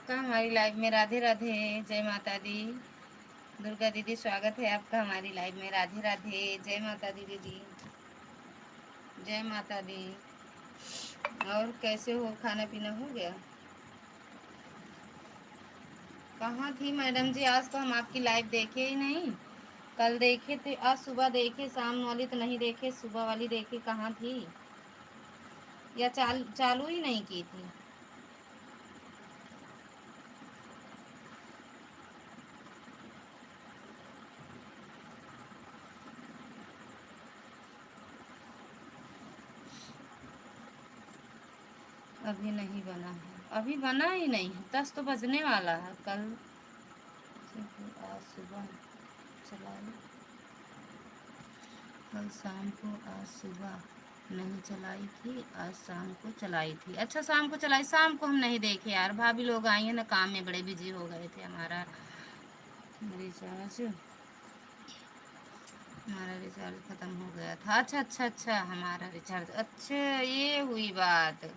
आपका हमारी लाइव में। राधे राधे, जय माता दी। दुर्गा दीदी स्वागत है आपका हमारी लाइव में। राधे राधे, जय माता दी दीदी, जय माता दी। और कैसे हो, खाना पीना हो गया? कहाँ थी मैडम जी? आज तो हम आपकी लाइव देखे ही नहीं। कल देखे थे, आज सुबह देखे, शाम वाली तो नहीं देखे, सुबह वाली देखे। कहाँ थी? या चालू ही नहीं की थी? अभी नहीं बना है, अभी बना ही नहीं है। 10 तो बजने वाला है। कल आज सुबह चलाई, कल शाम को, आज सुबह नहीं चलाई थी, आज शाम को चलाई थी। अच्छा, शाम को चलाई। शाम को हम नहीं देखे यार, भाभी लोग आई हैं ना, काम में बड़े बिजी हो गए थे। रिचार्ज हमारा रिचार्ज ख़त्म हो गया था। अच्छा अच्छा अच्छा, हमारा रिचार्ज, अच्छा ये हुई बात।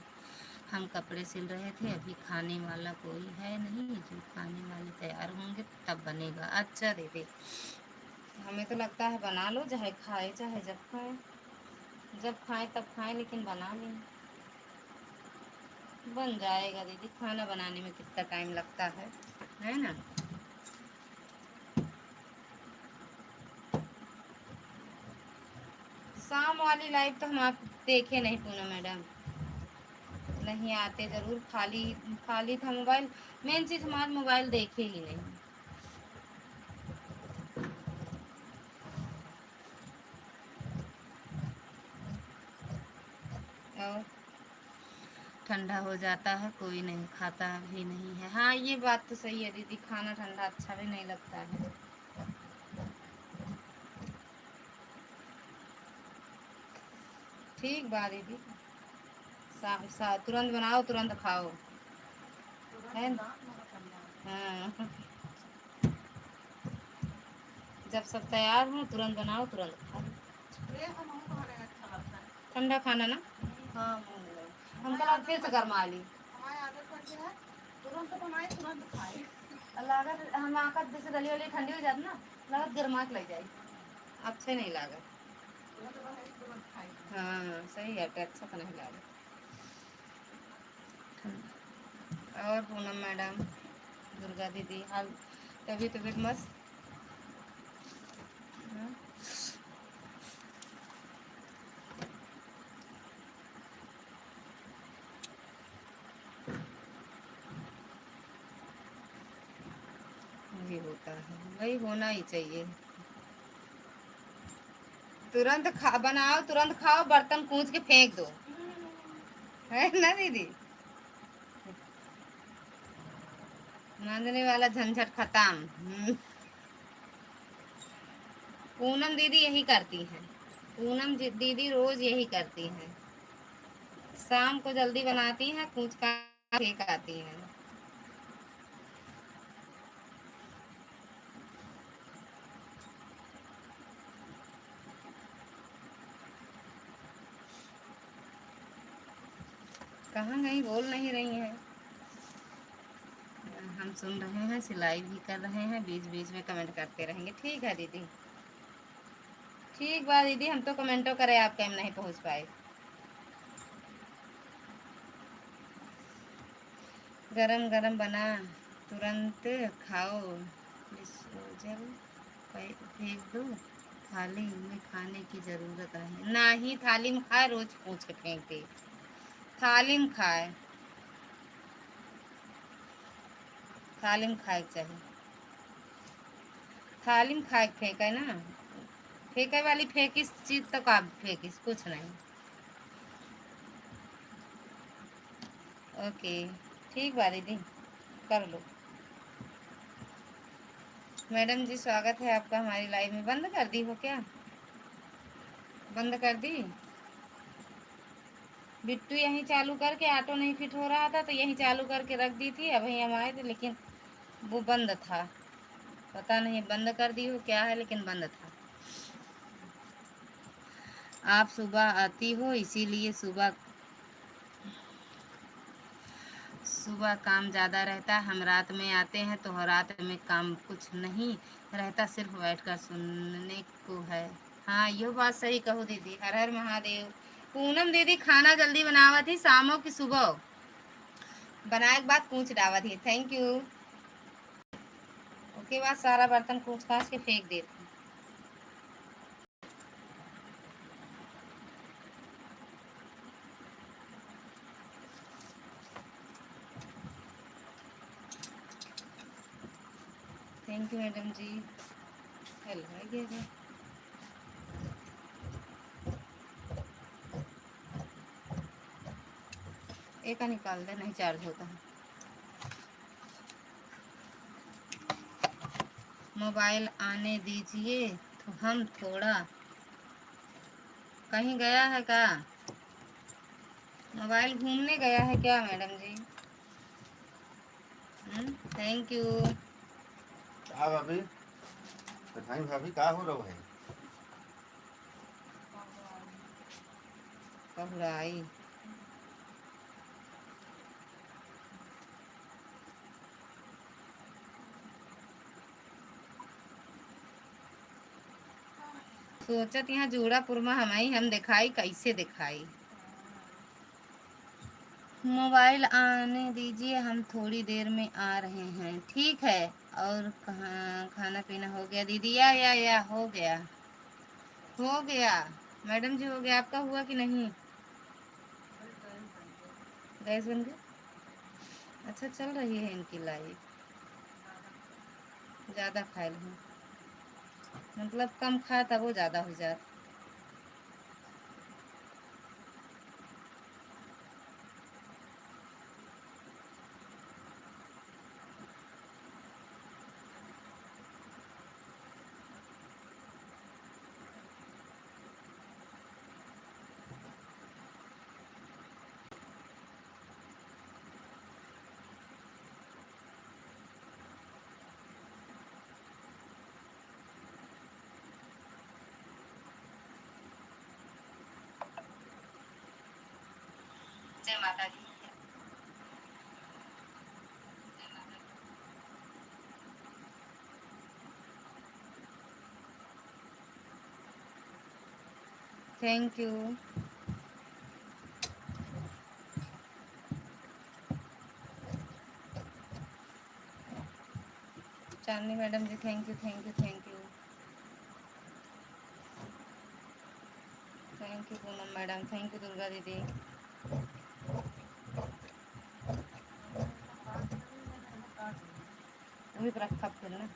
हम कपड़े सिल रहे थे, अभी खाने वाला कोई है नहीं, जो खाने वाले तैयार होंगे तब बनेगा। अच्छा दीदी, हमें तो लगता है बना लो, चाहे खाए चाहे जब खाए, जब खाएं तब खाएं, लेकिन बना लें। बन जाएगा दीदी, खाना बनाने में कितना टाइम लगता है ना। शाम वाली लाइव तो हम आप देखे नहीं पूनम मैडम। नहीं आते ज़रूर, खाली खाली था मोबाइल। मेन चीज़, हमारा मोबाइल देखे ही नहीं। और ठंडा हो जाता है, कोई नहीं खाता भी नहीं है। हाँ, ये बात तो सही है दीदी, खाना ठंडा अच्छा भी नहीं लगता है। ठीक बात दीदी, तुरंत बनाओ तुरंत खाओ, है ना? हाँ, जब सब तैयार हो तुरंत बनाओ तुरंत खाओ। ठंडा खाना ना, हाँ, हम कल फिर से गरमा ली। तुरंत बनाए तुरंत खाए। लागत हम आकर जैसे दली वली ठंडी हो जाती ना, लागत गर्मा के लग जाए, अच्छे नहीं लागत। हाँ सही है, अच्छा तो नहीं लागत। और पूनम मैडम, दुर्गा दीदी, हाल तबीयत मस्त? हाँ? वही होता है, वही होना ही चाहिए। तुरंत बनाओ तुरंत खाओ, बर्तन कूच के फेंक दो, है ना दीदी? मांजने वाला झंझट खत्म। पूनम दीदी यही करती हैं, दीदी रोज यही करती हैं। शाम को जल्दी बनाती हैं, कूच का फेंक आती हैं। कहाँ गई, बोल नहीं रही हैं? हम सुन रहे हैं, सिलाई भी कर रहे हैं, बीच बीच में कमेंट करते रहेंगे। ठीक है दीदी, ठीक बात दीदी, हम तो कमेंटो करे, आपके हम नहीं पहुंच पाए। गरम गरम बना तुरंत खाओ, डिस्पोजल फेंक दो, थाली में खाने की ज़रूरत नहीं। ना ही थाली में खाए, रोज पूछ के फेंक दे। थाली में खाए, थाली में खाए चाहिए, थाली में खाए फेंके ना, फेंके वाली फेंकिस चीज़ तो का फेंकिस, कुछ नहीं। ओके, ठीक बात दीदी, कर लो। मैडम जी स्वागत है आपका हमारी लाइव में। बंद कर दी हो क्या? बंद कर दी? बिट्टू यहीं चालू करके, ऑटो नहीं फिट हो रहा था तो यहीं चालू करके रख दी थी। अभी हम आए थे लेकिन वो बंद था, पता नहीं बंद कर दी हो क्या है, लेकिन बंद था। आप सुबह आती हो, इसीलिए सुबह सुबह काम ज़्यादा रहता, हम रात में आते हैं तो रात में काम कुछ नहीं रहता, सिर्फ बैठ कर सुनने को है। हाँ, यो बात सही कहो दीदी। हर हर महादेव। पूनम दीदी खाना जल्दी बनावा थी, शामों की सुबह बनाए के बाद कूच डावा थी। Thank you. उसके बाद सारा बर्तन कूच काच के फेंक देती। Thank you madam ji. Hello गया एक का निकाल दे, नहीं चार्ज होता है। मोबाइल आने दीजिए तो हम थोड़ा। कहीं गया है क्या? मोबाइल घूमने गया है क्या मैडम जी? Thank you. हाँ भाभी, कठाई भाभी का हो रहा है? कहुराई। सोचत यहाँ जूड़ापुर में हम दिखाई कैसे दिखाई। मोबाइल आने दीजिए, हम थोड़ी देर में आ रहे हैं। ठीक है। और कहाँ खाना पीना हो गया दीदी? या हो गया, हो गया मैडम जी, हो गया। आपका हुआ कि नहीं? गैस बन गया। अच्छा, चल रही है इनकी लाइफ। ज़्यादा खाए लूँ, मतलब कम खा तब वो ज़्यादा हो जाता। जय माता दी। Thank you. Chandni madam ji, thank you thank you thank you. Thank you Poonam madam, thank you Durga दीदी। वही पर रखा फिर ना।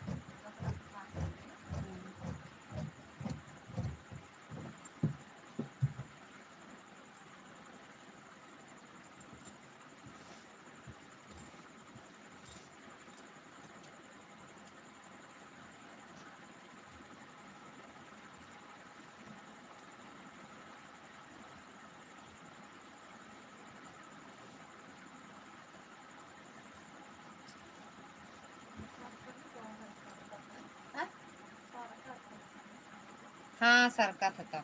हाँ, सरका था।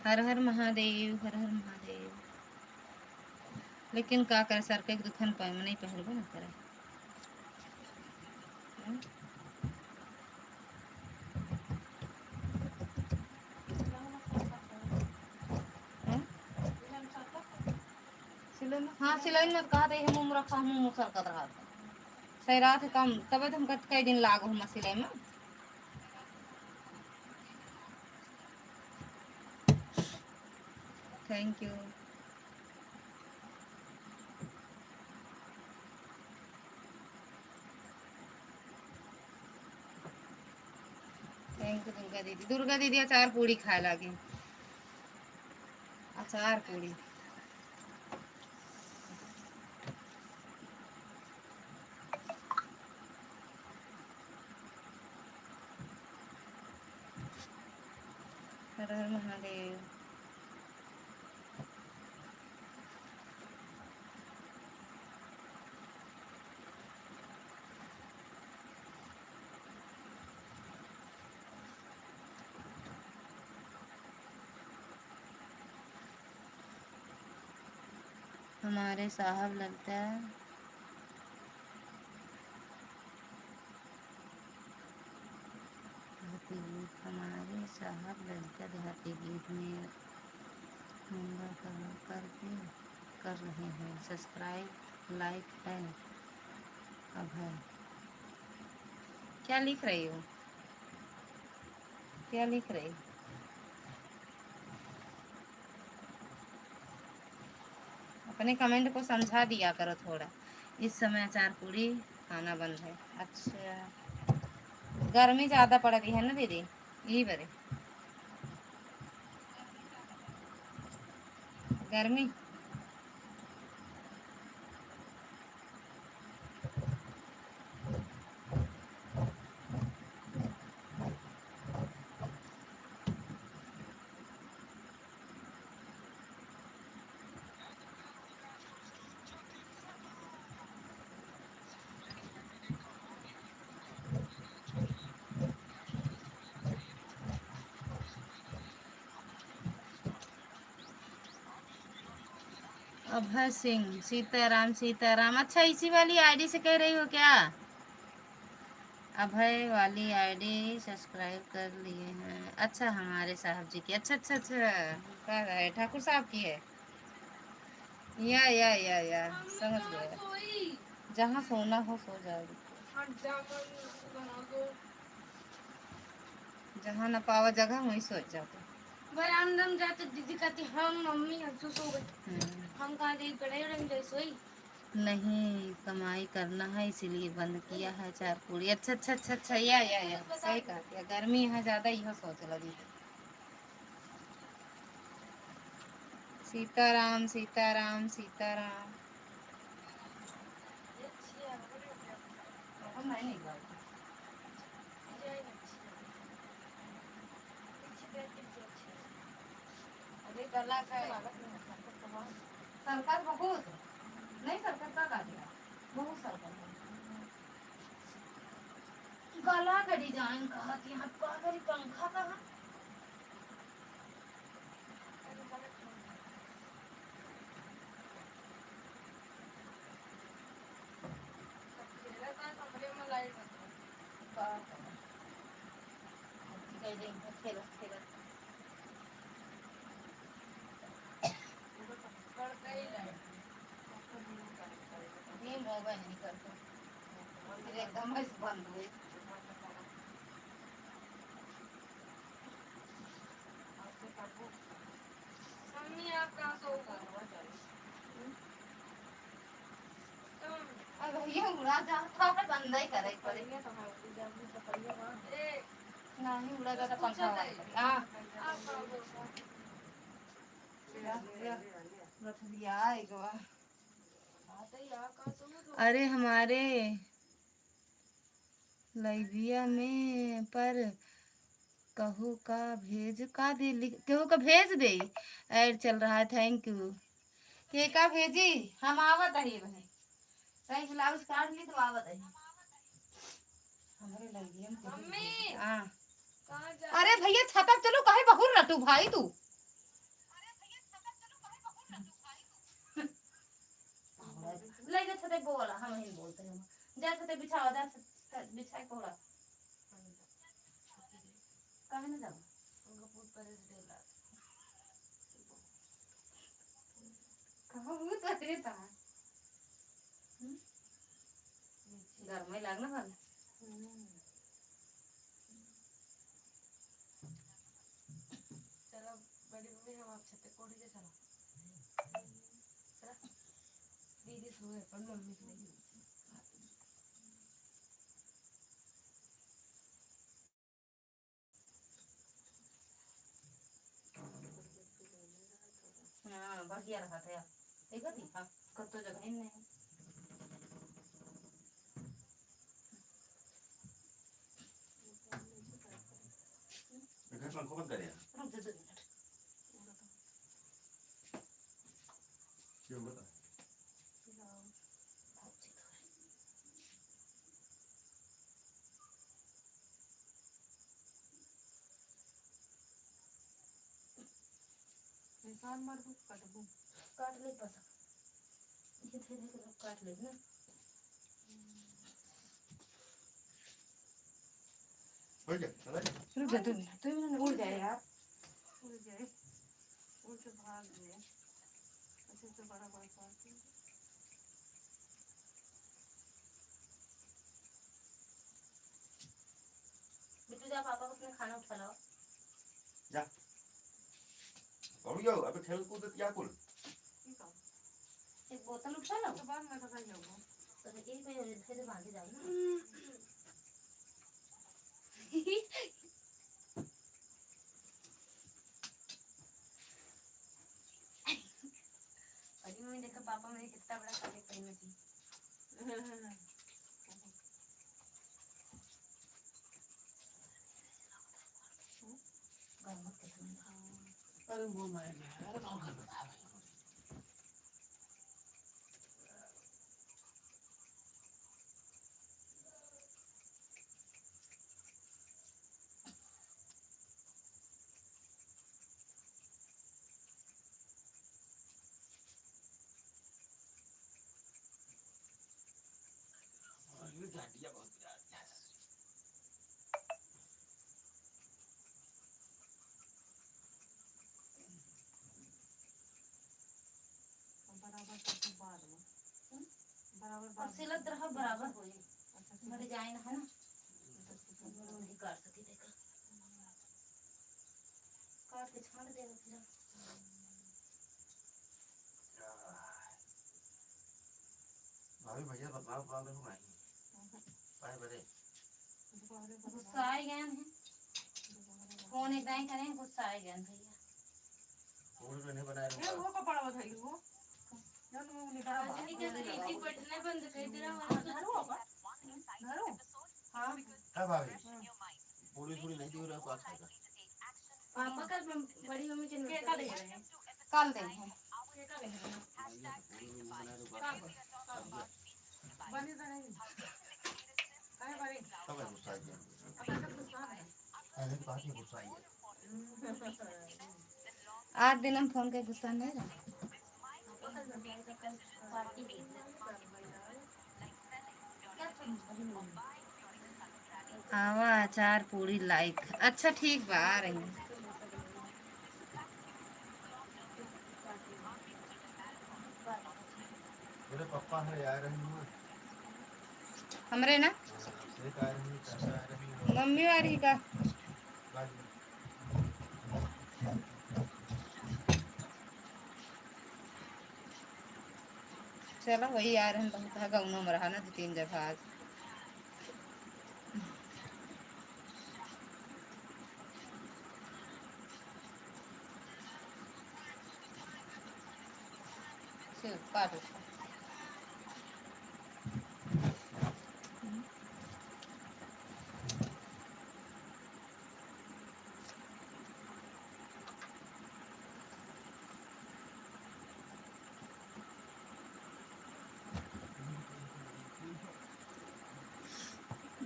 हर हर महादेव, हर हर महादेव। लेकिन का करे, सर के दुखन पर नहीं पहरबो ना करे। सिलाई में, हाँ सिलाई में कहा दे हम रखा, हम सरकत रहा था। सही रात है कम, तब हम कई दिन लागो हम सिलाई में। Thank you. Thank you Durga दीदी। दुर्गा दीदी अचार पूड़ी खाए लगे। अचार पूड़ी। हर हर महादेव। हमारे साहब लगता है देहाती गीत, हमारे साहब लगता देहाती गीत में मुंगा कवर करके कर रहे हैं सब्सक्राइब लाइक है। अब है क्या लिख रही हो, क्या लिख रही हो? अपने कमेंट को समझा दिया करो थोड़ा। इस समय अचार पूरी खाना बंद है। अच्छा, गर्मी ज़्यादा पड़ रही है ना दीदी, यही बरे गर्मी। अभय सिंह, सीताराम सीताराम। अच्छा, इसी वाली आईडी से कह रही हो क्या? अभय वाली आईडी सब्सक्राइब कर लिए हैं। अच्छा, हमारे साहब जी की। अच्छा अच्छा अच्छा, कह रहे ठाकुर साहब की है। या समझ गया। जहाँ सोना हो सो जाओ, जहाँ न पावा जगह वहीं सो जाते। बरामदा में जाते दीदी कहती हम मम्मी हम सो गए। हम कहा दीदी बड़े रंग सोई नहीं, कमाई करना है इसीलिए बंद किया है चार पूरी। अच्छा अच्छा अच्छा अच्छा, या सही कहा दिया। गर्मी है ज़्यादा, यह सोच लगी। सीताराम सीताराम सीताराम। अरे गला का सरकार बहुत नहीं, सरकार का दिया बहुत सरकार गला का डिजाइन कहा कि यहाँ पागल पंखा कहा। मोबाइल नहीं करते फिर एकदम बंद हुई। मम्मी आप कहाँ सो भैया उड़ा जाता है, बंद ही करे पड़ेगा। नहीं उड़ा जाता पंखा। हाँ अरे हमारे लाइबिया में पर कहू का भेज का दे, कहू का भेज दे। ऐड चल रहा है, थैंक यू। के का भेजी, हम आवत है बहन। सही ब्लाउज काट ली तो आवत है हमारे लाइबिया में। मम्मी हाँ, अरे भैया छता चलो, काहे बहुर रटू भाई तू। ले जा छते बोला, हम ही बोलते हैं। जा छते बिछाओ, जा बिछाए कोड़ा काहे ना जाओ उनका पूत पर देला कहां वो तो रहता है। घर में लगना वाला चलो बड़ी मम्मी हम आप छते कोड़ी दे चलो दीदी सोए पर मम्मी नहीं। हाँ बढ़िया रहा था देखा थी आप कब तो जगह ही नहीं है। घर पंखो बंद करे रुक जा 2 मिनट। क्यों बता इंसान मार दूं काट दूं काट ले बस। ये धीरे धीरे काट लेगी ना। रुक जा, 2 मिनट उड़ जाए यार। उड़ जाए, उड़ के भाग गए। ऐसे तो बड़ा बड़ा काट। बिट्टू जा, पापा को अपने खाना उठा लाओ। जा और यो अबे खेल कूद क्या कुल ठीक है, एक बोतल उठा लो। तो बाद में पता जाओगे। तो एक पे इधर बांधे जाओ ना। अजी मम्मी देखो पापा मेरे कितना बड़ा साड़ी पहने थी। गरम मत कर। अरे वो मैं यार कौन कर रहा है ये गाड़ियां बहुत बराबर करके बाद में बराबर अब सिलत रहा बराबर होई। अच्छा मर जाए ना है ना, नहीं काट सकी। देखा काट के छाड़ देगा फिर। भाभी भैया बताओ प्रॉब्लम हो नहीं पाए बड़े गुस्सा आ गया है। फोन एक नहीं करें, गुस्सा आ गया भैया। पूरी तो नहीं बनाया ए वो कपड़ा बताइए वो जब वो निकाल रजनी के तो नीचे बैठने बंद कर दे रहा है। धरो होगा धरो। हाँ क्या भाभी पूरी पूरी नहीं दी रहा पास का पापा कल बड़ी मम्मी के केका दे रहे हैं, कल दे हैं। केका दे रहे हैं। पूरी नहीं बना रहा बनी तो नहीं काय बनी कब है गुस्सा है अपना सब कुछ कहां है। अरे बात ही गुस्सा है 8 दिन हम फोन के गुस्सा नहीं रहा। आवा अचार पूरी लाइक। अच्छा ठीक बा, आ रही हूँ। मेरे पापा है आ रहे हैं हमरे ना एक आ रही है चाचा आ रही है मम्मी आ रही का। बाजी चलो वही आ रहे हैं। बहुत है गाँव में रहा ना 2-3 जगह आज। चल काट उसको।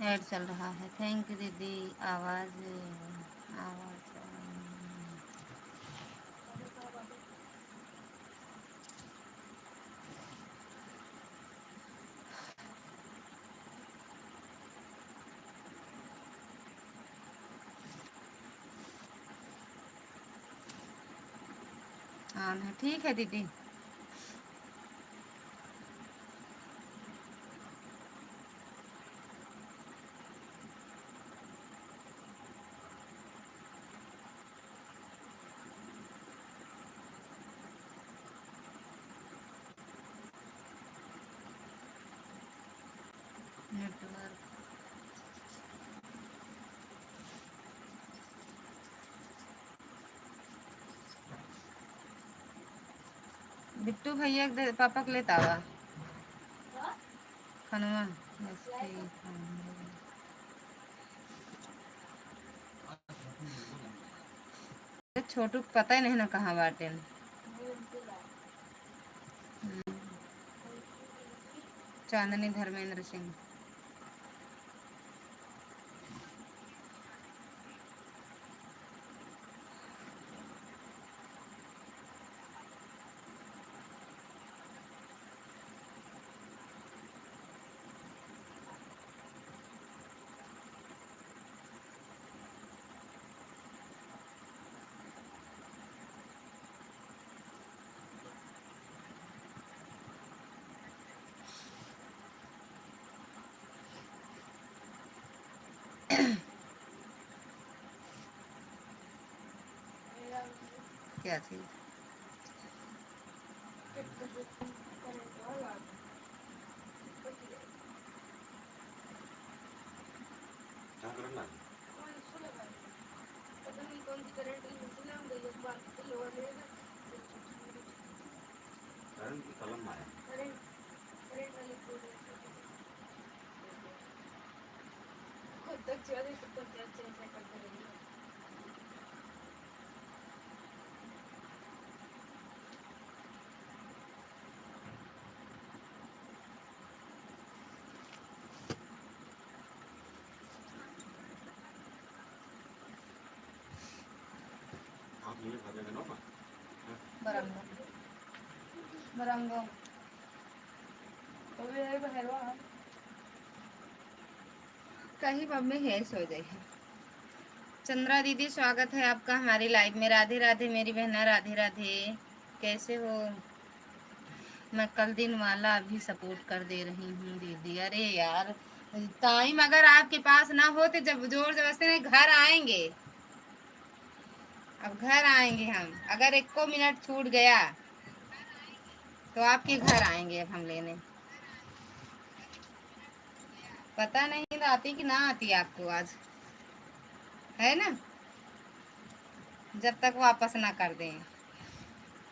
ऐड चल रहा है। थैंक यू दीदी। आवाज़ आवाज़ ऑन है। ठीक है दीदी। नेटवर्क बिट्टू भैया के पापा के लेता हुआ खनवा छोटू को पता ही नहीं ना कहाँ बाटे। चांदनी धर्मेंद्र सिंह। क्या चीज? क्या करना है? करंट की कलम आया। आप ये खा देना ना। बरंगो बरंगो तो ये बहरवा कहीं मम्मी है सो गई है। चंद्रा दीदी स्वागत है आपका हमारी लाइव में। राधे राधे मेरी बहना, राधे राधे। कैसे हो? मैं कल दिन वाला अभी सपोर्ट कर दे रही हूँ दीदी। अरे यार टाइम अगर आपके पास ना हो तो जब जोर जबरदस्ती नहीं घर आएंगे। अब घर आएंगे हम, अगर 1 मिनट छूट गया तो आपके घर आएंगे अब हम लेने। पता नहीं आती कि ना आती आपको आज, है ना, जब तक वापस ना कर दें।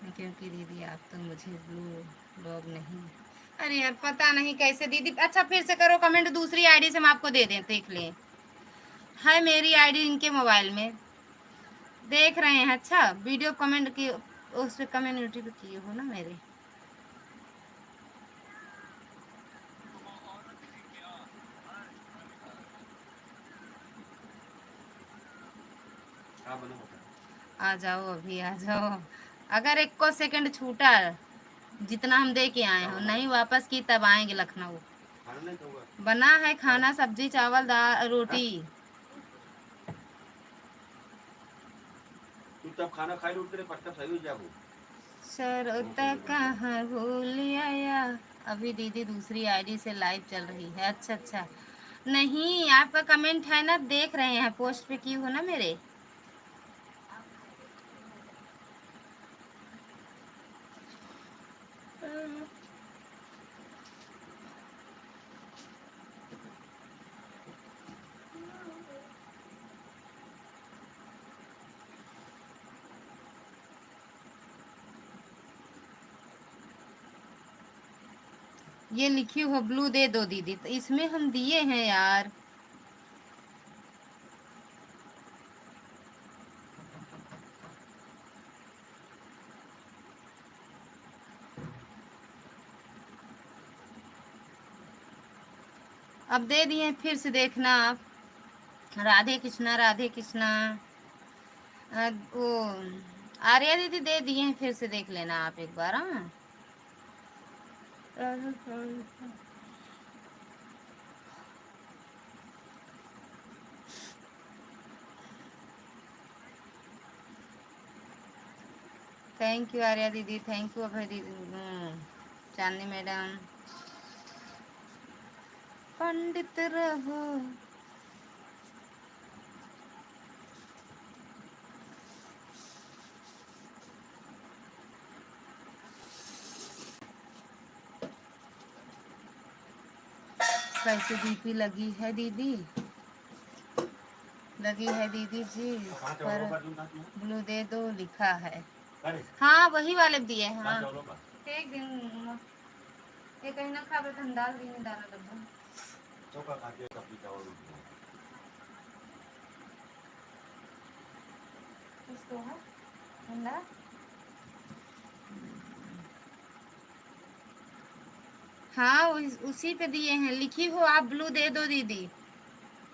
क्योंकि दीदी आप तो मुझे ब्लू डॉग नहीं। अरे यार पता नहीं कैसे दीदी। अच्छा फिर से करो कमेंट, दूसरी आईडी से हम आपको दे दें, देख लें। है मेरी आईडी इनके मोबाइल में, देख रहे हैं। अच्छा वीडियो कमेंट की उस पर कम्युनिटी पे किए हो ना मेरे। क्या बना होता है? आ जाओ अभी आ जाओ। अगर 1 सेकंड छूटा जितना हम दे के आए हो नहीं वापस की तब आएंगे लखनऊ। खाना नहीं खाऊंगा। बना है खाना, सब्जी चावल दाल रोटी। तू तब खाना खाई उठ तेरे पट्टा सही हो जाबो। सर कहाँ भूल आया। अभी दीदी दूसरी आईडी से लाइव चल रही है। अच्छा अच्छा, नहीं आपका कमेंट है ना, देख रहे हैं, पोस्ट पे की हो ना मेरे। ये लिखी हो ब्लू दे दो दीदी, तो इसमें हम दिए हैं यार। अब दे दिए, फिर से देखना आप। राधे कृष्णा राधे कृष्णा। वो आर्या दीदी दे दिए हैं, फिर से देख लेना आप एक बार। हाँ थैंक यू आर्या दीदी, थैंक यू अभय दीदी, चांदनी मैडम। पंडित रहो। कैसे डीपी लगी है दीदी? लगी है दीदी जी, पर ब्लू दे दो लिखा है। हाँ वही वाले दिए हैं। हाँ एक दिन ये कहीं ना खा तो हम डाल देंगे दाना डब्बा। चौका खा के कभी चावल इसको है ठंडा। हाँ उसी पे दिए हैं, लिखी हो आप ब्लू दे दो दीदी,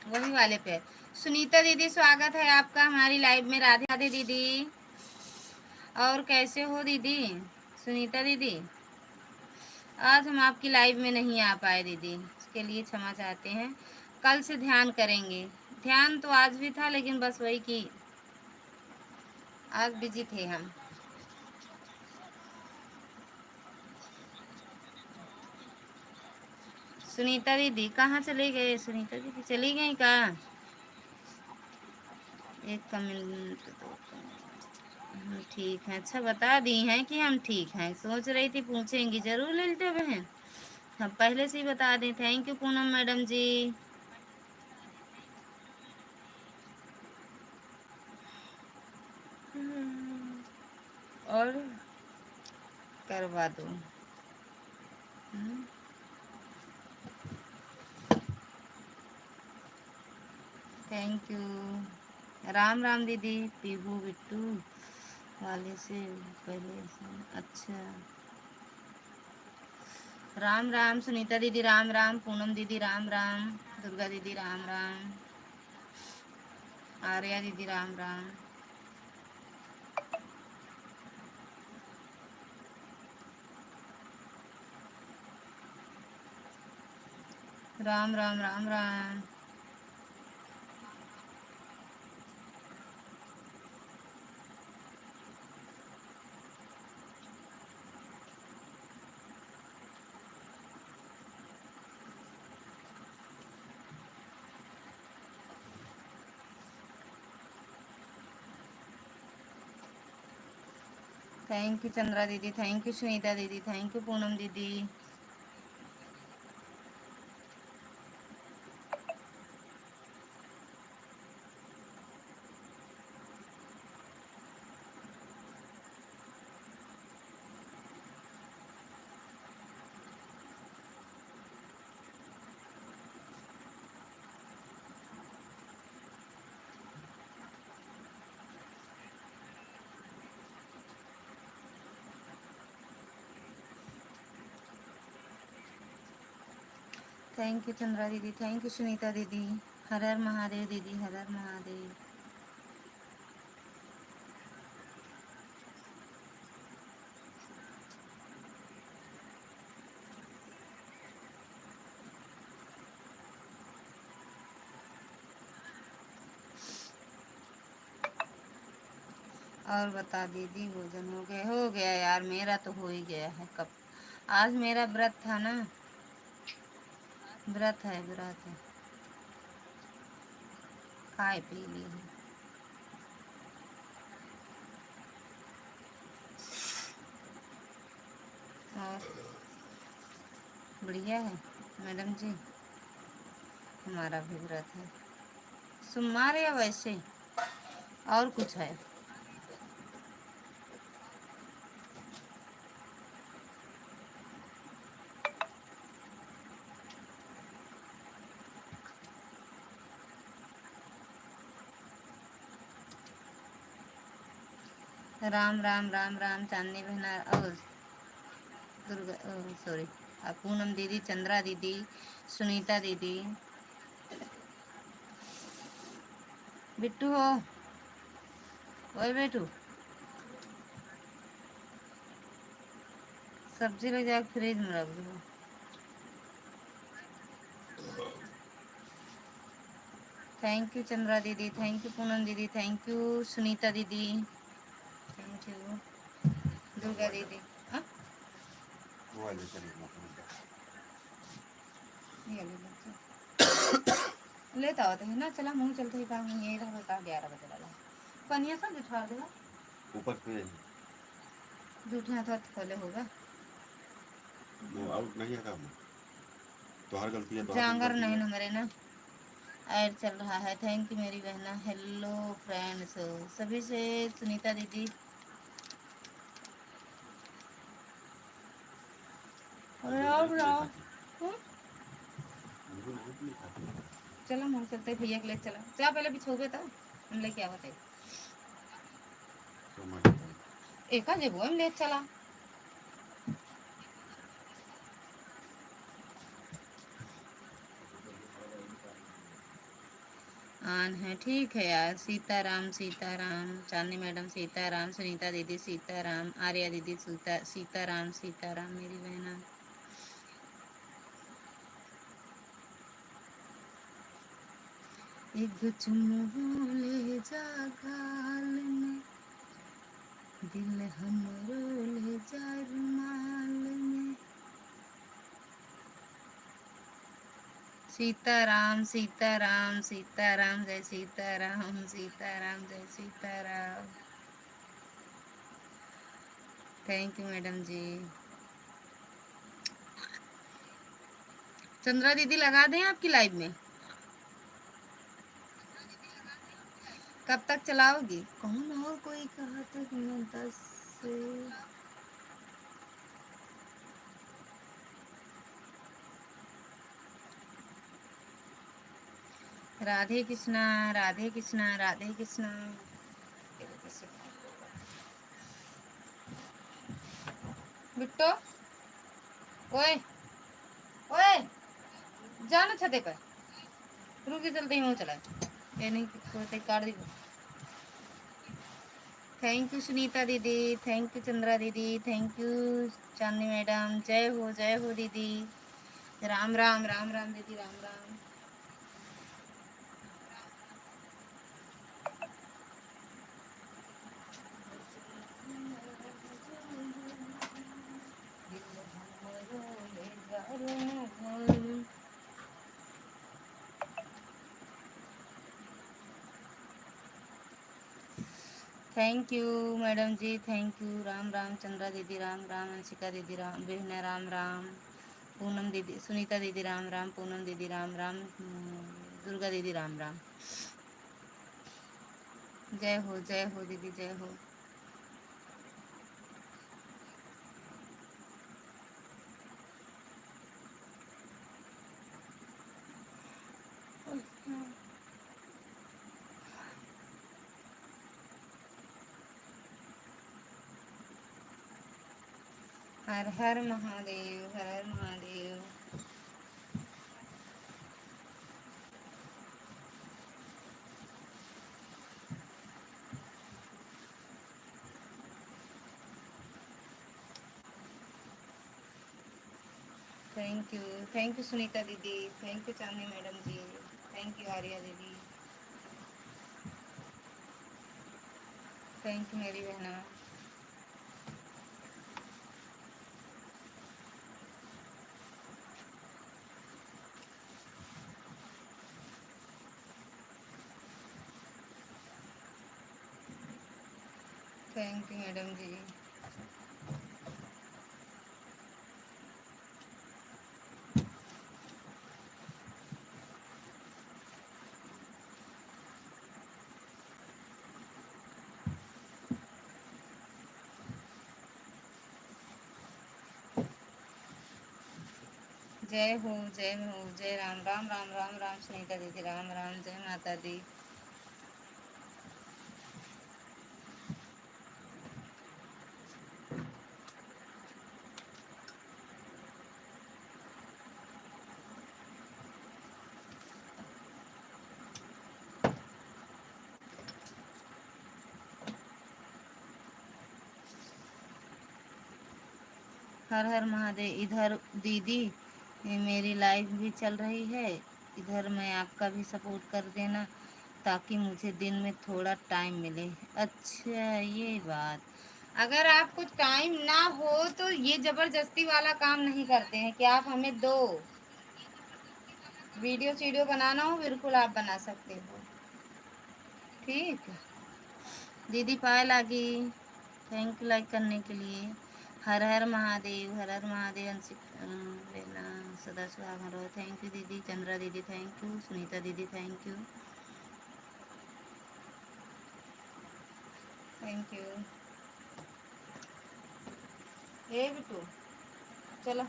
वही वाले पे। सुनीता दीदी स्वागत है आपका हमारी लाइव में। राधे राधे दीदी, और कैसे हो दीदी? सुनीता दीदी आज हम आपकी लाइव में नहीं आ पाए दीदी, इसके लिए क्षमा चाहते हैं। कल से ध्यान करेंगे। ध्यान तो आज भी था लेकिन बस वही कि आज बिजी थे हम। सुनीता दीदी कहाँ चले गए? सुनीता दीदी चली गई कहाँ? एक कमेंट दो कमेंट। हम ठीक हैं। अच्छा बता दी हैं कि हम ठीक हैं। सोच रही थी पूछेंगी जरूर ललिता बहन। हम पहले से ही बता दें। थैंक यू पूनम मैडम जी। और करवा दो। Thank you. राम राम दीदी। पीहू बिट्टू वाले से पहले से। अच्छा राम राम सुनीता दीदी राम राम। पूनम दीदी राम राम। दुर्गा दीदी राम राम। आर्या दीदी राम राम। राम राम राम राम। थैंक यू चंद्रा दीदी। थैंक यू सुनीता दीदी। थैंक यू पूनम दीदी। थैंक यू चंद्रा दीदी। थैंक यू सुनीता दीदी। हर हर महादेव दीदी। हर हर महादेव। और बता दीदी भोजन हो गया? हो गया यार, मेरा तो हो ही गया है कब। आज मेरा व्रत था ना। व्रत है व्रत है। खाए पी ली है। और बढ़िया है मैडम जी। हमारा भी व्रत है। सोमवार या वैसे और कुछ है? राम राम राम राम चांदनी बहना। ओ दुर्गा, सॉरी, पूनम दीदी, चंद्रा दीदी, सुनीता दीदी। बिट्टू हो? ओए बेटू, सब्जी ले जाकर फ्रिज में रख दो। थैंक यू चंद्रा दीदी। थैंक यू पूनम दीदी। थैंक यू सुनीता दीदी। थैंक यू दुर्गा दीदी। हाँ मोबाइल लेकर निकला था उनका। ये ले लेता होता है ना। चला मुँह चलते ही काम ये रहा बता 11 बजे वाला पनिया सब बिठा देगा ऊपर पे जूठे हाथ हाथ खोले होगा। वो आउट नहीं है काम। तो हर गलती है तो हर जांगर गलती नहीं है। ना मेरे ना। ऐड चल रहा है। थैंक यू मेरी बहना। हेलो फ्रेंड्स सभी से। सुनीता दीदी राम राम। हाँ? मुझे नहीं भी खाती है। चलो हम चलते भैया के लिए। चला जा पहले बिछोगे तब हम लेके आवते। तो मैं कहता हूँ, एका जेबो हम ले चला। आन है ठीक है यार। सीताराम सीताराम। चांदनी मैडम सीताराम। सुनीता दीदी सीताराम। आर्या दीदी सीताराम सीताराम मेरी बहना। एक चुम्मू ले जा गाल में, दिल हमरो ले जा रुमाल में। सीताराम सीताराम सीताराम जय सीताराम। सीताराम जय सीताराम। थैंक यू मैडम जी। चंद्रा दीदी लगा दें आपकी लाइव में? कब तक चलाओगी? कौन और कोई कहा था कि मैं 10 से। राधे कृष्णा, राधे कृष्णा, राधे कृष्णा। बिट्टो, ओए ओए, जाना छते पर। रुकी चलते ही मुँह चला ये नहीं सोते काट दी। थैंक यू सुनीता दीदी, थैंक यू चंद्रा दीदी, थैंक यू चांदनी मैडम। जय हो दीदी। राम राम, राम राम दीदी, Ram Ram. Thank you madam ji, thank you. Ram Ram Chandra दीदी, राम राम। अंशिका दीदी राम, बहना राम राम। पूनम दीदी, सुनीता दीदी राम राम। पूनम दीदी राम राम। दुर्गा दीदी राम राम। जय हो दीदी, जय हो। हर हर महादेव, हर हर महादेव। थैंक यू सुनीता दीदी, thank you Chandni madam ji, thank you Arya दीदी, थैंक यू मेरी बहना। Thank you madam ji. जय हो, जय हो, जय राम राम, राम राम, राम सुनीता दीदी, राम राम। जय माता दी। हर हर महादेव। इधर दीदी मेरी लाइफ भी चल रही है, इधर मैं आपका भी सपोर्ट कर देना ताकि मुझे दिन में थोड़ा टाइम मिले। अच्छा ये बात। अगर आपको टाइम ना हो तो ये जबरदस्ती वाला काम नहीं करते हैं कि आप हमें दो। वीडियो बनाना हो बिल्कुल आप बना सकते हो। ठीक। दीदी पायल आ गई, थैंक यू लाइक करने के लिए। हर हर महादेव, हर हर महादेव। लेना सदा सुहागन रहो। थैंक यू दीदी। चंद्रा दीदी थैंक यू। सुनीता दीदी थैंक यू, थैंक यू। ए बिट्टू चलो।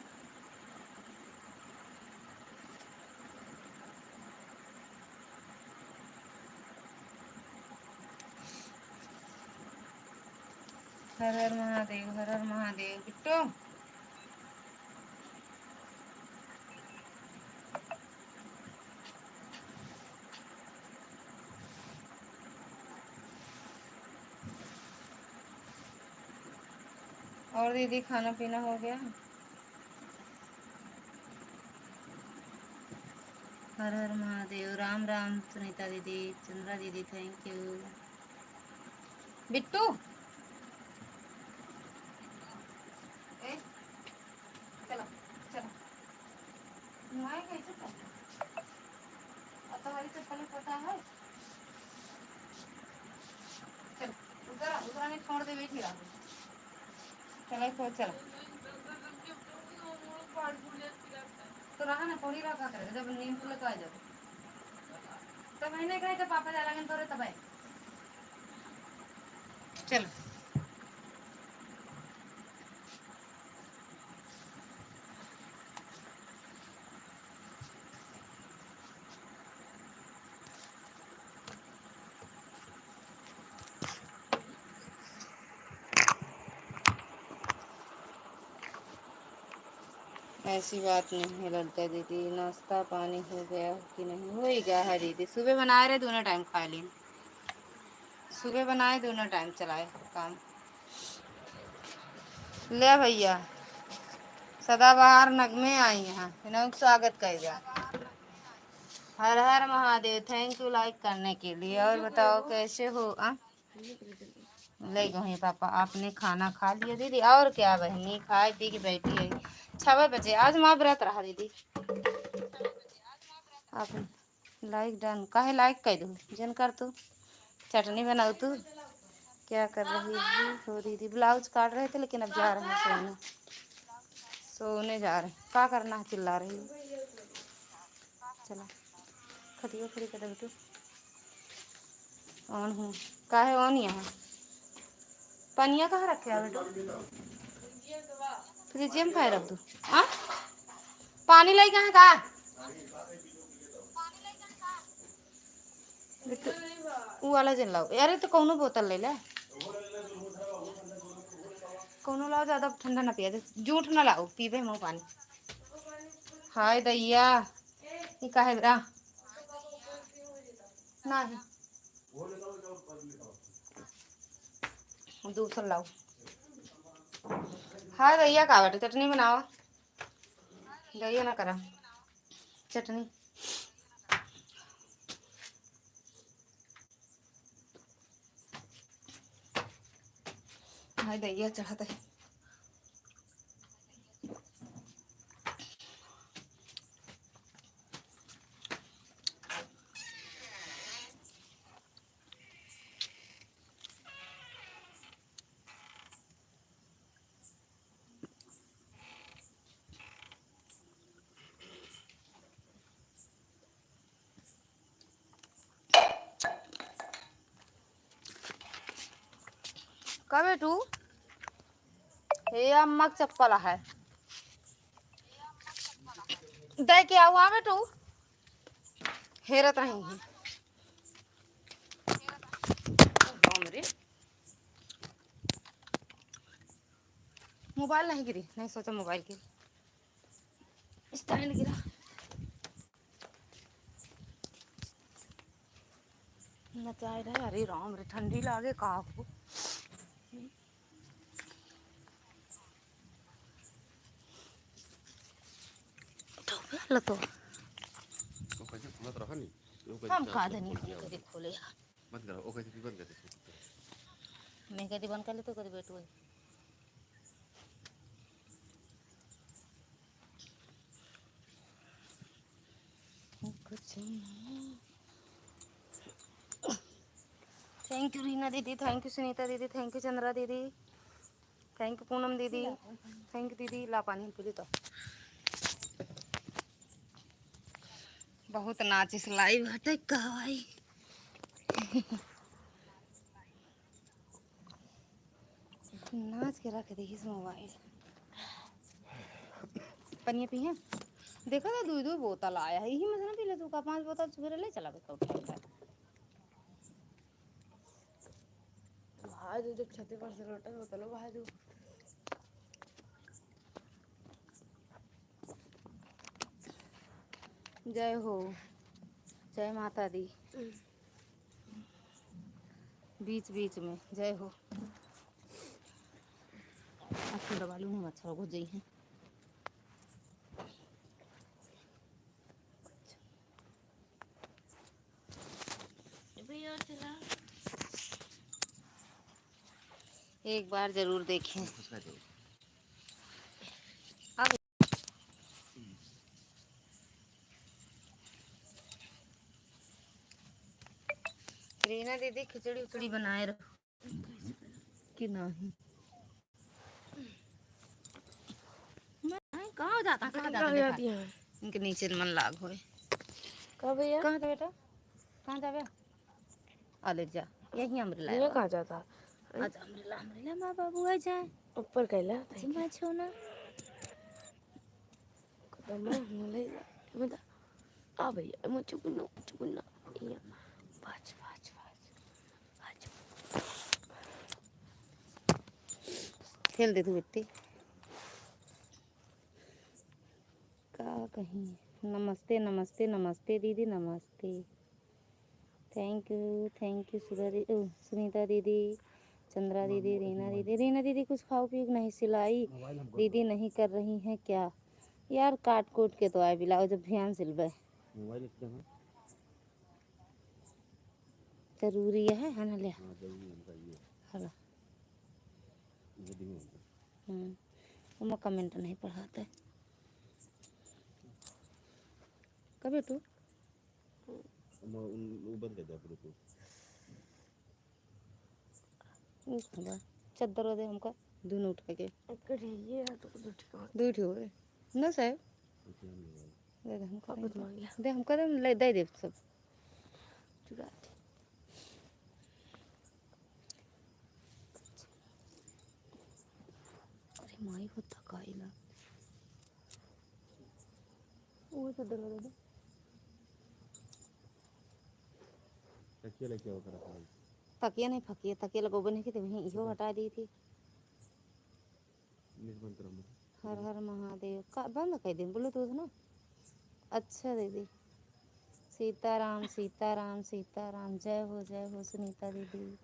हर हर महादेव, हर हर महादेव। बिट्टू और दीदी खाना पीना हो गया? हर हर महादेव, राम राम सुनीता दीदी, चंद्रा दीदी थैंक यू। बिट्टू ए चलो चलो। तुम्हारे कैसे चल? और तुम्हारी चप्पल पता है? चल उधर उधर नहीं छोड़ दे, बैठी रहो। चलो खो चलो तो रहा ना कोड़ी रहा करे जब नींद खुले तो आ जाओ तब मैंने कहा जब पापा जा लगे तोरे तब आए चलो ऐसी बात नहीं है लड़का दीदी नाश्ता पानी हो गया कि नहीं हो ही गया है दीदी सुबह बनाए रहे दोनों टाइम खा लिए सुबह बनाए दोनों टाइम चलाए काम ले भैया सदाबहार नगमे आई यहाँ इन्हों स्वागत कर जा हर Har Mahadev thank you like करने के लिए और बताओ कैसे हो ले गए पापा आपने खाना खा लिया दीदी और क्या बहनी खाए पी के बैठी है 6 बजे आज माँ व्रत रहा दीदी आप लाइक डन काहे लाइक कर दू जन कर तू चटनी बनाओ तू क्या कर रही हो दीदी ब्लाउज काट रहे थे लेकिन अब जा रहे हैं सोने सोने जा रहे हैं क्या करना है चिल्ला रही हो चला खटिया खड़ी कर बेटू ऑन हूँ काहे ऑन यहाँ पनिया कहाँ रखे है बेटू फ्रिज में खाए रख दू हाँ पानी लाई कहाँ का बेटू वो वाला जन लाओ यार तो कौनो बोतल ले ले कौनो लाओ ज्यादा ठंडा ना पिया जूठ ना लाओ पीबे मुँह पानी हाय दैया ये काहे रा नहीं दूसरा लाओ हाय दैया का बेटे चटनी बनाओ दैया ना करा चटनी हाय दैया चढ़ाता है का बेटू हे अम्मा चप्पल है दे के आओ हाँ बेटू हेरत रही है मेरे मोबाइल नहीं गिरी नहीं सोचा मोबाइल की स्टैंड गिरा नचाए रहे अरे राम रे ठंडी लागे का आपको तो हम खा देनी कभी खोले मत करो ओ कैसे बंद कर दे मैं कभी बंद कर ले तो कभी बैठो थैंक यू रीना दीदी थैंक यू सुनीता दीदी थैंक यू चंद्रा दीदी थैंक यू पूनम दीदी थैंक यू दीदी ला पानी पी तो बहुत नाचिस लाइव हटे कहवाई नाच के रख दी मोबाइल पनिया पी है देखा था 2 बोतल आया है यही मत ना पी ले तू का 5 बोतल सुबह ले चला भाई दो जब छते पर से लोटा बोतल भाई दो जय हो जय माता दी बीच बीच में जय हो अच्छा दबा लूँ मच्छर घुस जाई है एक बार जरूर देखें अब रीना दीदी खिचड़ी उचड़ी बनाए रहो कि नहीं कहाँ जाता कहाँ देखा जाती है इनके नीचे मन लाग होए कहाँ भैया कहाँ था बेटा कहाँ जावे अले जा यही अमृला ये कहाँ जाता आज अमृला अमृला माँ बाबू आ जाए ऊपर कैला जिम्मा छोना आ भैया मुझे चुकुन्ना ये बाज बाज बाज खेल दे तू बेटी का कहीं नमस्ते नमस्ते नमस्ते दीदी नमस्ते थैंक यू सुनीता दीदी चंद्रा दीदी रीना दीदी कुछ खाओ पियो नहीं सिलाई दीदी नहीं कर रही हैं क्या यार काट कूट के तो आए बिलाओ जब ध्यान सिलबे जरूरी है ना ले हेलो वो कमेंट नहीं पढ़ाते कभी तू चद्दर दे हमका दोनों उठ के ये तो दो हो गए ना साहब दे दे हमका दे हमका दे दे सब चुरा अरे माई को थकाई ना वो चद्दर दे दे तकिया नहीं फकिया तकिया लगोबे नहीं की तो वहीं इहो हटा दी थी हर हर महादेव का बंद कर दिन ब्लूटूथ ना अच्छा दीदी सीताराम सीताराम सीताराम जय हो सुनीता दीदी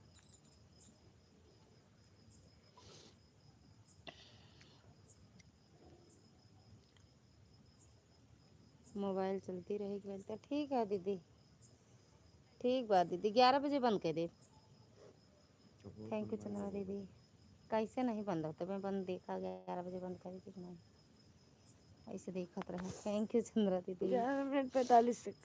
मोबाइल चलती रहेगी लगता ठीक है दीदी ठीक बात दीदी 11 बजे बंद कर दे थैंक यू चंद्रा दीदी कैसे नहीं बंद होता मैं बंद देखा 11 बजे बंद करी थी नहीं ऐसे देखत रहे थैंक यू चंद्रा दीदी 11 मिनट 45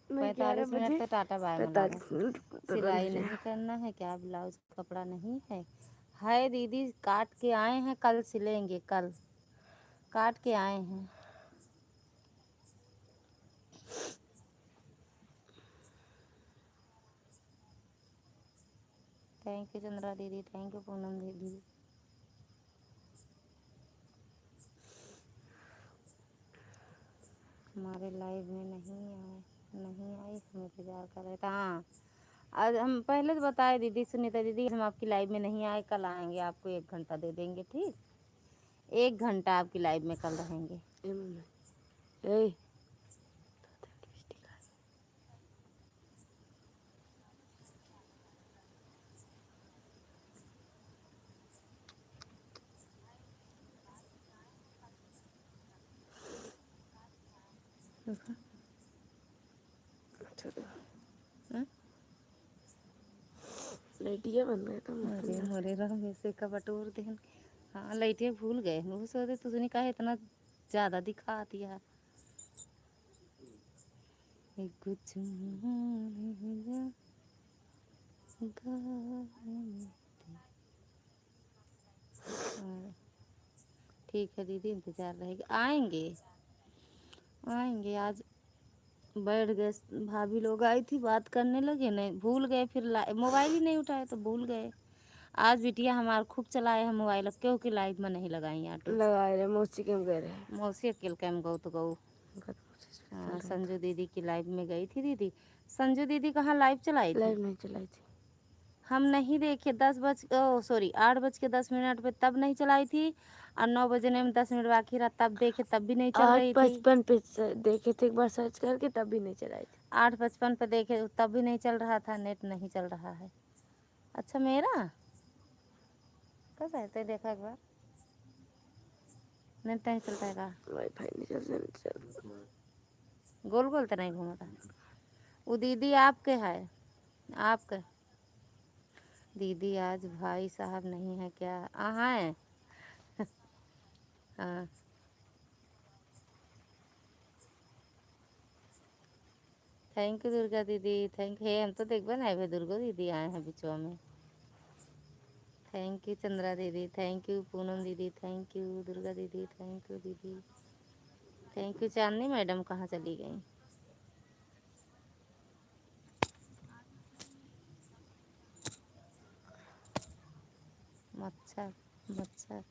मिनट तो टाटा बाय 45 मिनट सिलाई नहीं करना है क्या ब्लाउज कपड़ा नहीं है दीदी काट के आए हैं कल सिलेंगे कल काट के आए हैं थैंक यू चंद्रा दीदी थैंक यू पूनम दीदी हमारे लाइव में नहीं आई हम इंतजार कर रहे थे हाँ आज हम पहले तो बताए दीदी सुनीता दीदी हम आपकी लाइव में नहीं आए कल आएंगे आपको 1 घंटा दे देंगे ठीक 1 घंटा आपकी लाइव में कल रहेंगे ए लाइटिया बंद है तो अरे मोरे रंग से का बटोर देन हाँ लाइटिया भूल गए वो सोचे तुझने कहा इतना ज़्यादा दिखा दिया कुछ ठीक है दीदी इंतज़ार रहेगा आएंगे आज बैठ गए भाभी लोग आई थी बात करने लगे नहीं भूल गए फिर मोबाइल ही नहीं उठाए तो भूल गए आज बिटिया हमारा खूब चलाए हैं मोबाइल क्योंकि लाइव में नहीं लगाई ऑटो लगाए रहे मौसी के गए रहे मौसी अकेले कैम गऊ तो गऊ हाँ संजू दीदी की लाइव में गई थी दीदी संजू दीदी कहाँ लाइव चलाई थी लाइव नहीं चलाई थी हम नहीं देखे 8:10 पे तब नहीं चलाई थी और 9 बजने में 10 मिनट बाकी रहा तब देखे तब भी नहीं चल रही थी 8:55 पे देखे थे एक बार सर्च करके तब भी नहीं चलाई थी 8:55 पे देखे तब भी नहीं चल रहा था नेट नहीं चल रहा है अच्छा मेरा कैसा है तो देखा एक बार नेट नहीं चलता है का वाईफाई नहीं चल गोल गोल तो नहीं घूमता वो दीदी आपके है आपके दीदी आज भाई साहब नहीं है क्या है हाँ थैंक यू दुर्गा दीदी थैंक यू हम तो देख बना है दुर्गा दीदी आए हैं बिचवा में थैंक यू चंद्रा दीदी, थैंक यू पूनम दीदी, थैंक यू दुर्गा दीदी, थैंक यू दीदी, थैंक यू। चांदनी मैडम कहाँ चली गई? मच्छर मच्छर।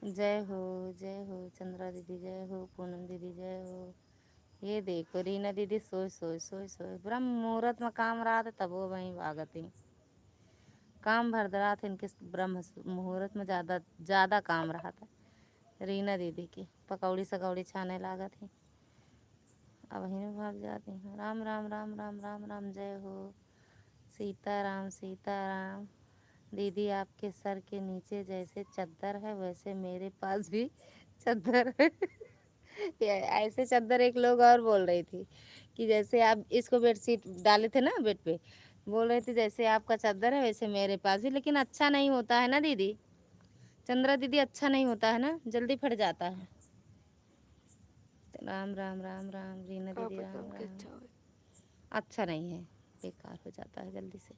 जय हो चंद्रा दीदी, जय हो पूनम दीदी, जय हो। ये देखो रीना दीदी सोई सोई सोई सोई ब्रह्म मुहूर्त में काम रहा था तब वो वहीं भागती। काम भर रहा था इनके ब्रह्म मुहूर्त में, ज़्यादा ज़्यादा काम रहा था रीना दीदी की। पकौड़ी सकौड़ी छाने लगा थी, अब वहीं में भाग जाती हैं। राम राम राम राम राम राम। जय हो सीताराम सीताराम। दीदी आपके सर के नीचे जैसे चद्दर है वैसे मेरे पास भी चद्दर है। ऐसे चद्दर एक लोग और बोल रही थी कि जैसे आप इसको बेडशीट डाले थे ना बेड पे, बोल रहे थे जैसे आपका चद्दर है वैसे मेरे पास भी। लेकिन अच्छा नहीं होता है ना दीदी, चंद्रा दीदी, अच्छा नहीं होता है ना, जल्दी फट जाता है। राम राम राम राम रीना दीदी, राम राम। अच्छा नहीं है, बेकार हो जाता है जल्दी से।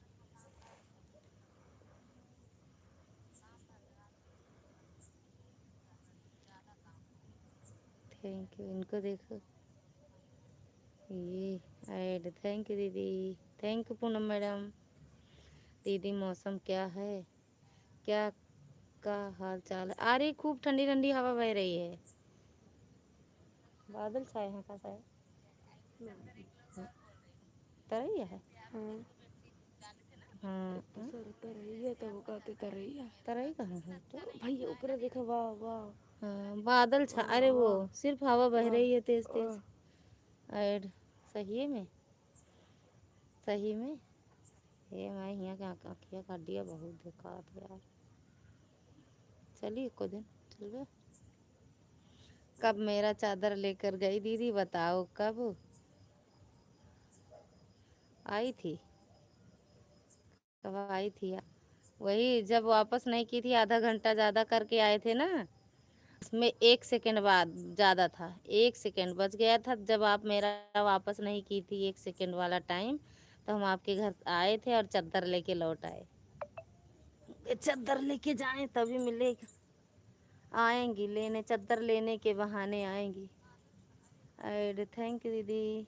Thank you. इनको देखो ये ऐड। थैंक यू दीदी, थैंक यू पूनम मैडम। दीदी मौसम क्या है, क्या का हाल चाल है? आ रही खूब ठंडी ठंडी हवा बह रही है। बादल छाए हैं का शायद, तरैया है। हाँ तरैया तो वो कहते तरैया, तरई कहाँ है तो भैया ऊपर देखो, वाह वाह। हाँ बादल छा, अरे वो सिर्फ हवा बह रही है तेज तेज। ऐड सही में, सही में। ये मैं यहाँ क्या आँखियाँ काट दिया, बहुत बेकार यार। चलिए को दिन चल गए। कब मेरा चादर लेकर गई दीदी बताओ, कब आई थी, कब आई थी यार? वही जब वापस नहीं की थी, आधा घंटा ज़्यादा करके आए थे ना, उसमें 1 सेकंड बाद ज़्यादा था, 1 सेकंड बच गया था जब आप मेरा वापस नहीं की थी 1 सेकंड वाला टाइम। तो हम आपके घर आए थे और चादर लेके लौट आए। चादर लेके जाएं तभी मिलेगा, आएंगी लेने, चादर लेने के बहाने आएंगी। ऐड थैंक यू दीदी।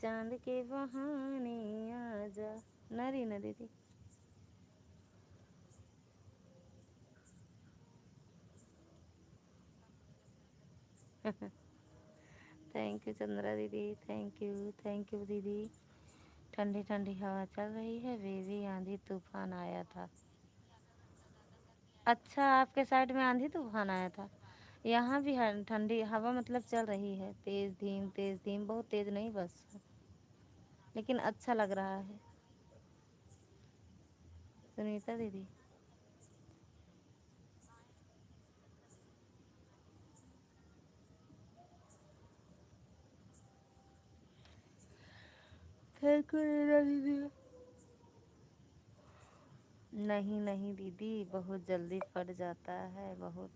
चांद के बहाने आजा, नरी न दीदी। थैंक यू चंद्रा दीदी, थैंक यू दीदी। ठंडी ठंडी हवा चल रही है, बेबी आंधी तूफान आया था। अच्छा आपके साइड में आंधी तूफान आया था? यहाँ भी ठंडी हवा मतलब चल रही है, तेज धीम, बहुत तेज नहीं बस, लेकिन अच्छा लग रहा है। सुनीता दीदी थैंक यू दीदी। नहीं नहीं दीदी, बहुत जल्दी फट जाता है, बहुत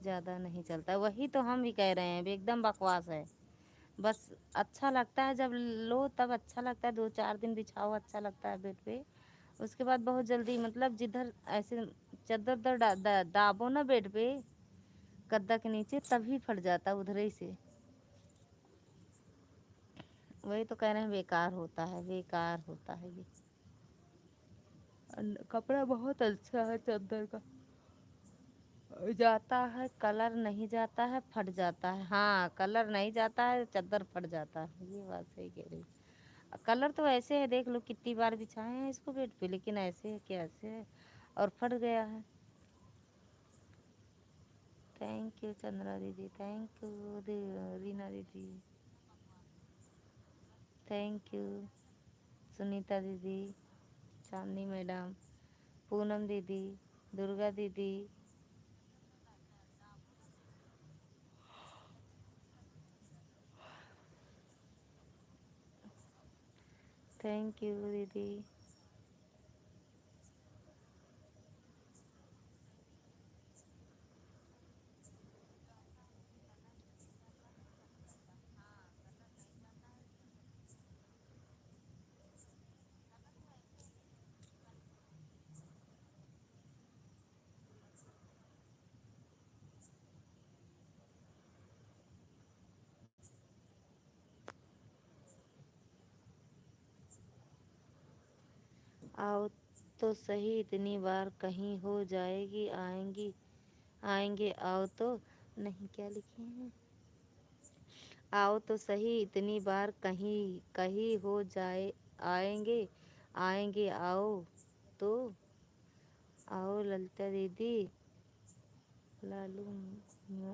ज़्यादा नहीं चलता। वही तो हम भी कह रहे हैं, एकदम बकवास है। बस अच्छा लगता है जब लो तब अच्छा लगता है, 2-4 दिन बिछाओ अच्छा लगता है बेड पे। उसके बाद बहुत जल्दी मतलब जिधर ऐसे चादर दर दाबो ना बेड पे, गद्दा के नीचे, तभी फट जाता उधर ही से। वही तो कह रहे हैं, बेकार होता है, बेकार होता है ये। कपड़ा बहुत अच्छा है चादर का, जाता है कलर नहीं जाता है, फट जाता है। हाँ कलर नहीं जाता है, चादर फट जाता है, ये बात सही कह रही। कलर तो ऐसे है, देख लो कितनी बार बिछाए हैं इसको बेड पे, लेकिन ऐसे है कि ऐसे है और फट गया है। थैंक यू चंद्रा दीदी, थैंक यू रीना दीदी, थैंक यू सुनीता दीदी, चांदनी मैडम, पूनम दीदी, दुर्गा दीदी। थैंक यू दीदी। आओ तो सही, इतनी बार कहीं हो जाएगी, आएंगी आएंगे आओ तो। नहीं, क्या लिखे हैं? आओ तो सही, इतनी बार कहीं कहीं हो जाए, आएंगे आएंगे आओ तो। आओ ललिता दीदी, लालू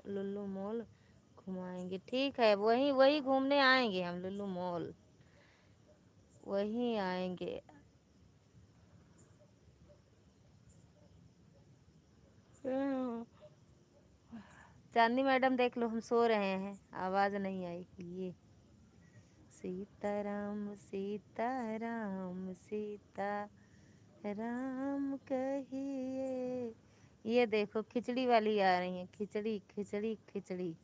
लुल्लू मॉल घुमाएंगे। ठीक है, वही वही घूमने आएंगे हम, लुल्लू मॉल वहीं आएंगे। चांदनी मैडम देख लो, हम सो रहे हैं, आवाज नहीं आई। ये सीताराम सीताराम सीता राम कहिए। ये देखो खिचड़ी वाली आ रही है, खिचड़ी खिचड़ी खिचड़ी।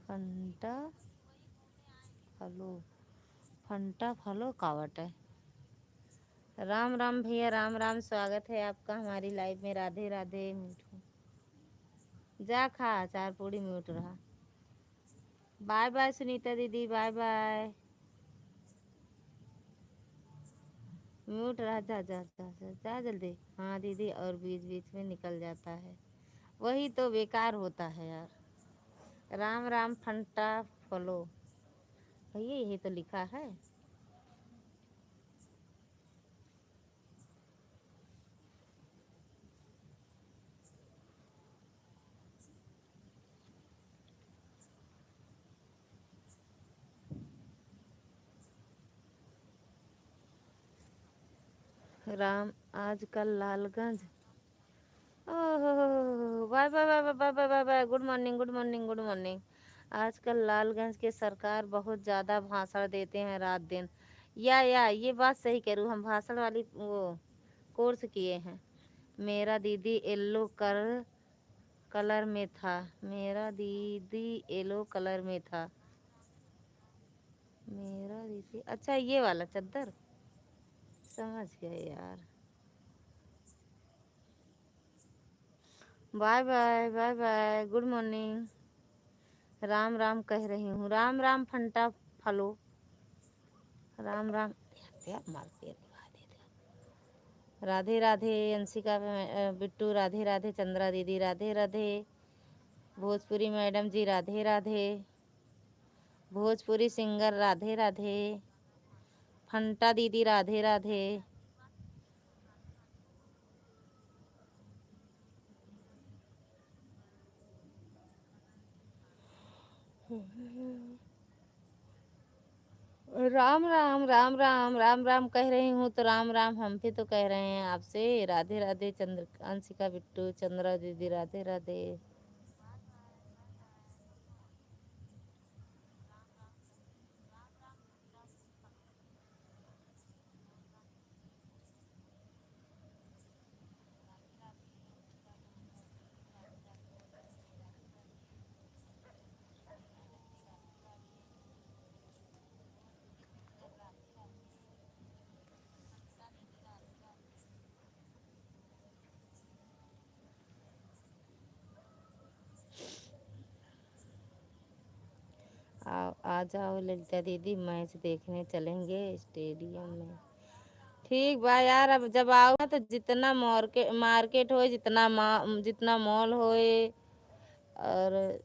फंटा फलो, फंटा फलो कावट है। राम राम भैया, राम राम, स्वागत है आपका हमारी लाइव में। राधे राधे। मिठू जा खा, चार पूड़ी म्यूट रहा। बाय बाय सुनीता दीदी, बाय बाय। म्यूट रहा, जा जा जा जा, जा जल्दी। हाँ दीदी, और बीच बीच में निकल जाता है, वही तो बेकार होता है यार। राम राम फंटा फलो, भैया यही तो लिखा है। राम आजकल Lalganj. Oh, bye bye bye bye bye bye bye. Good morning good morning good morning. आजकल लालगंज के सरकार बहुत ज़्यादा भाषण देते हैं रात दिन। या ये बात सही कह रही हूँ, हम भाषण वाली वो कोर्स किए हैं। मेरा दीदी येलो कलर में था, मेरा दीदी येलो कलर में था, मेरा दीदी। अच्छा, ये वाला चद्दर, समझ गए यार। Bye bye bye bye, good morning. Ram Ram कह रही हूँ, राम राम फंटा फलो, राम राम। राधे राधे अंशिका बिट्टू, राधे राधे चंद्रा दीदी, राधे राधे भोजपुरी मैडम जी, राधे राधे भोजपुरी सिंगर, राधे राधे फंटा दीदी, राधे राधे। राम राम राम राम राम राम कह रही हूँ तो राम राम हम भी तो कह रहे हैं आपसे। राधे राधे चंद्र अंशिका बिट्टू चंद्रा दीदी, राधे राधे। आ जाओ ललिता दीदी, मैच देखने चलेंगे स्टेडियम में। ठीक बा यार, अब जब आओ ना तो जितना मार्केट मार्केट हो, जितना मॉल होए, और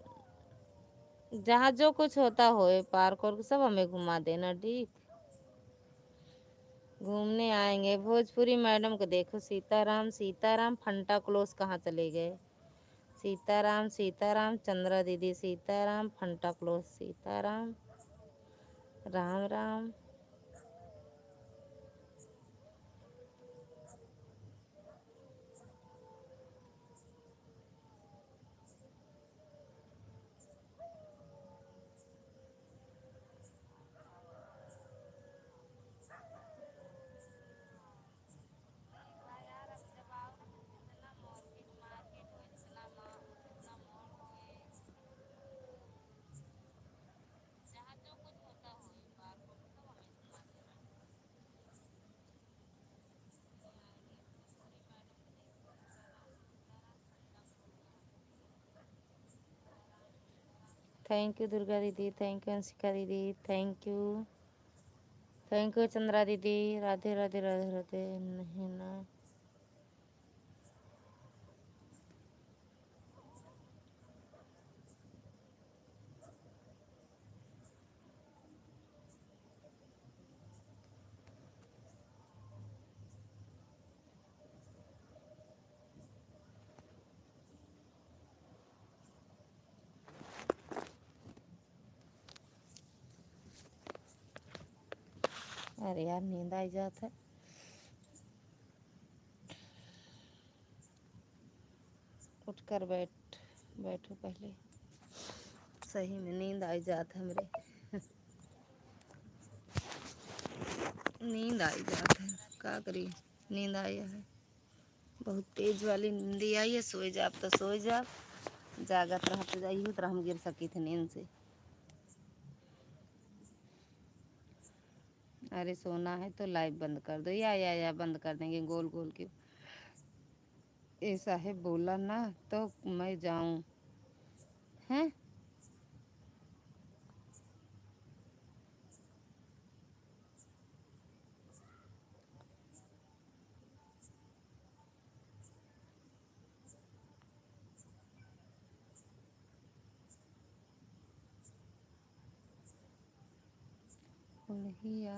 जहाँ जो कुछ होता होए, पार्क और सब हमें घुमा देना, ठीक। घूमने आएंगे। भोजपुरी मैडम को देखो, सीताराम सीताराम फंटा क्लोज कहाँ चले गए। सीताराम सीताराम चंद्रा दीदी, Sitaram Fanta close, Sitaram Ram Ram. Thank you Durga दीदी, थैंक यू अंशिका दीदी, थैंक यू चंद्रा दीदी। राधे राधे राधे राधे। नहीं ना, अरे यार नींद आई जाता है। उठकर बैठो पहले, सही में नींद आई जाता है मेरे। नींद आई जाता है, क्या करी, नींद आया है, बहुत तेज वाली नींद आई है। सोए जाप तो सोए जाप, जागत रह तो जाइए तो हम गिर सकी थे नींद से। अरे सोना है तो लाइव बंद कर दो, या बंद कर देंगे गोल गोल के। ऐसा है बोला ना तो मैं जाऊं हैं। उड़िया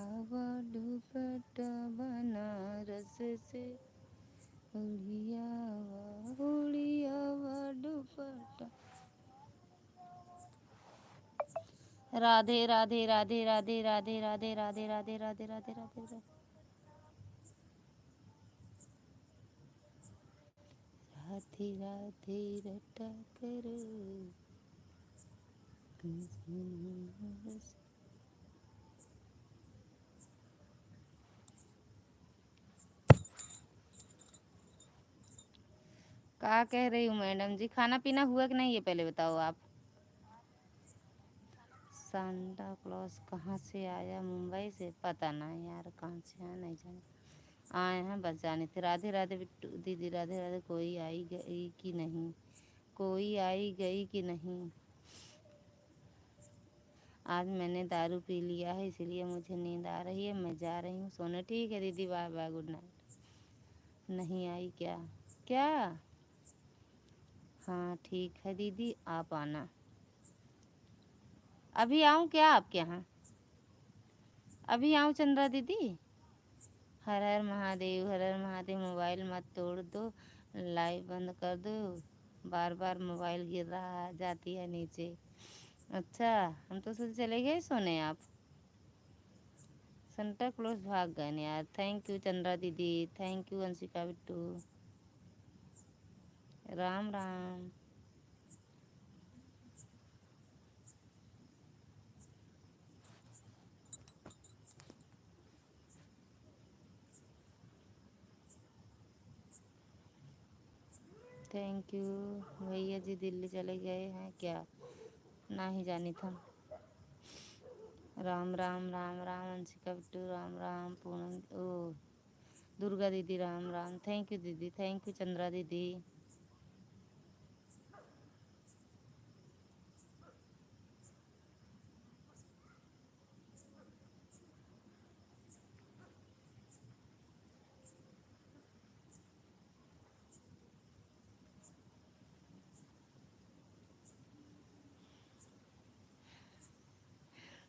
दुपट्टा बनारस से, उड़िया दुपट्टा। राधे राधे राधे राधे राधे राधे राधे राधे राधे राधे राधे। राधे राधे रटा करो। क्या कह रही हूँ मैडम जी, खाना पीना हुआ कि नहीं ये पहले बताओ आप। सांता क्लॉज कहाँ से आया, मुंबई से, पता नहीं यार कहाँ से आया, नहीं जाने। आए हैं बस जाने थे। राधे राधे बिट्टू दीदी, राधे राधे। कोई आई गई कि नहीं, कोई आई गई कि नहीं। आज मैंने दारू पी लिया है इसलिए मुझे नींद आ रही है, मैं जा रही हूँ सोने। ठीक है दीदी, बाय बाय, गुड नाइट। नहीं आई क्या, क्या? हाँ ठीक है दीदी, आप आना। अभी आऊँ क्या आपके यहाँ, अभी आऊँ चंद्रा दीदी? हर हर महादेव, हर हर महादेव। मोबाइल मत तोड़ दो, लाइव बंद कर दो, बार बार मोबाइल गिर रहा जाती है नीचे। अच्छा, हम तो सोचे चले गए सोने आप। सेंटा क्लोज भाग गए ना यार। थैंक यू चंद्रा दीदी, thank you Anshika Bittu. Ram Ram. Thank you. भैया जी दिल्ली चले गए हैं क्या, ना ही जानी था। राम राम राम राम अंशिका बिट्टू, राम राम पूनम, ओ दुर्गा दीदी, राम राम। थैंक यू दीदी, थैंक यू चंद्रा दीदी।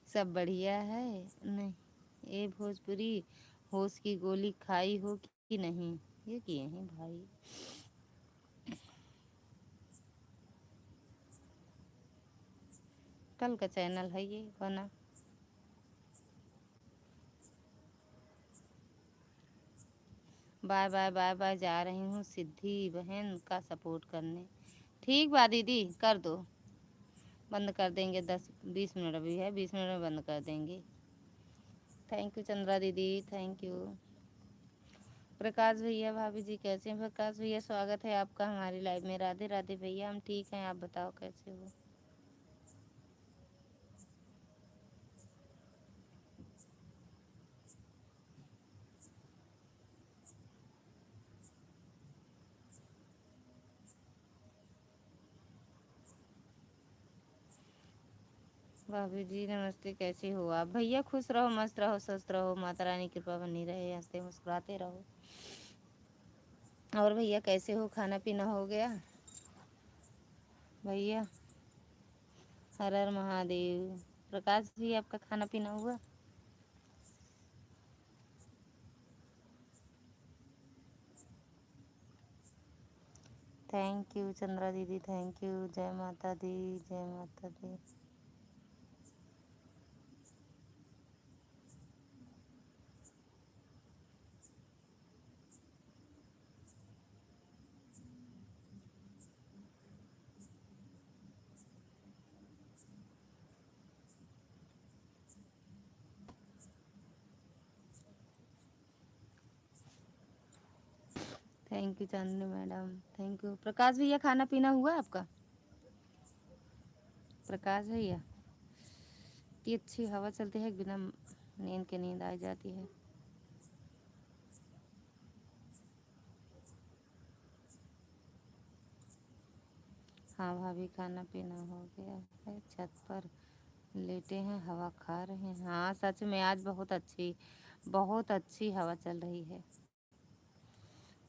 सब बढ़िया है। नहीं, ये भोजपुरी होश की गोली खाई हो कि नहीं, ये किए हैं भाई। कल का चैनल है ये बना। बाय बाय बाय बाय, जा रही हूँ सिद्धि बहन का सपोर्ट करने। ठीक बा दीदी, कर दो, बंद कर देंगे। 10-20 मिनट अभी है, 20 मिनट में बंद कर देंगे। थैंक यू चंद्रा दीदी, थैंक यू। प्रकाश भैया, भाभी जी कैसे हैं? प्रकाश भैया स्वागत है आपका हमारी लाइव में। राधे राधे भैया, हम ठीक हैं, आप बताओ कैसे हो? भाभी जी नमस्ते, कैसे हो आप? भैया खुश रहो, मस्त रहो, स्वस्थ रहो, माता रानी की कृपा बनी रहे, हंसते मुस्कुराते रहो। और भैया कैसे हो? खाना पीना हो गया भैया? हर हर महादेव। प्रकाश जी आपका खाना पीना हुआ? थैंक यू चंद्रा दीदी, थैंक यू। जय माता दी, जय माता दी। Thank you Chandni madam, thank you. Prakash भैया खाना पीना हुआ आपका? प्रकाश भैया, इतनी अच्छी हवा चलती है, बिना नींद के नींद आ जाती है। हाँ भाभी, खाना पीना हो गया है, छत पर लेटे हैं, हवा खा रहे हैं। हाँ सच में आज बहुत अच्छी हवा चल रही है।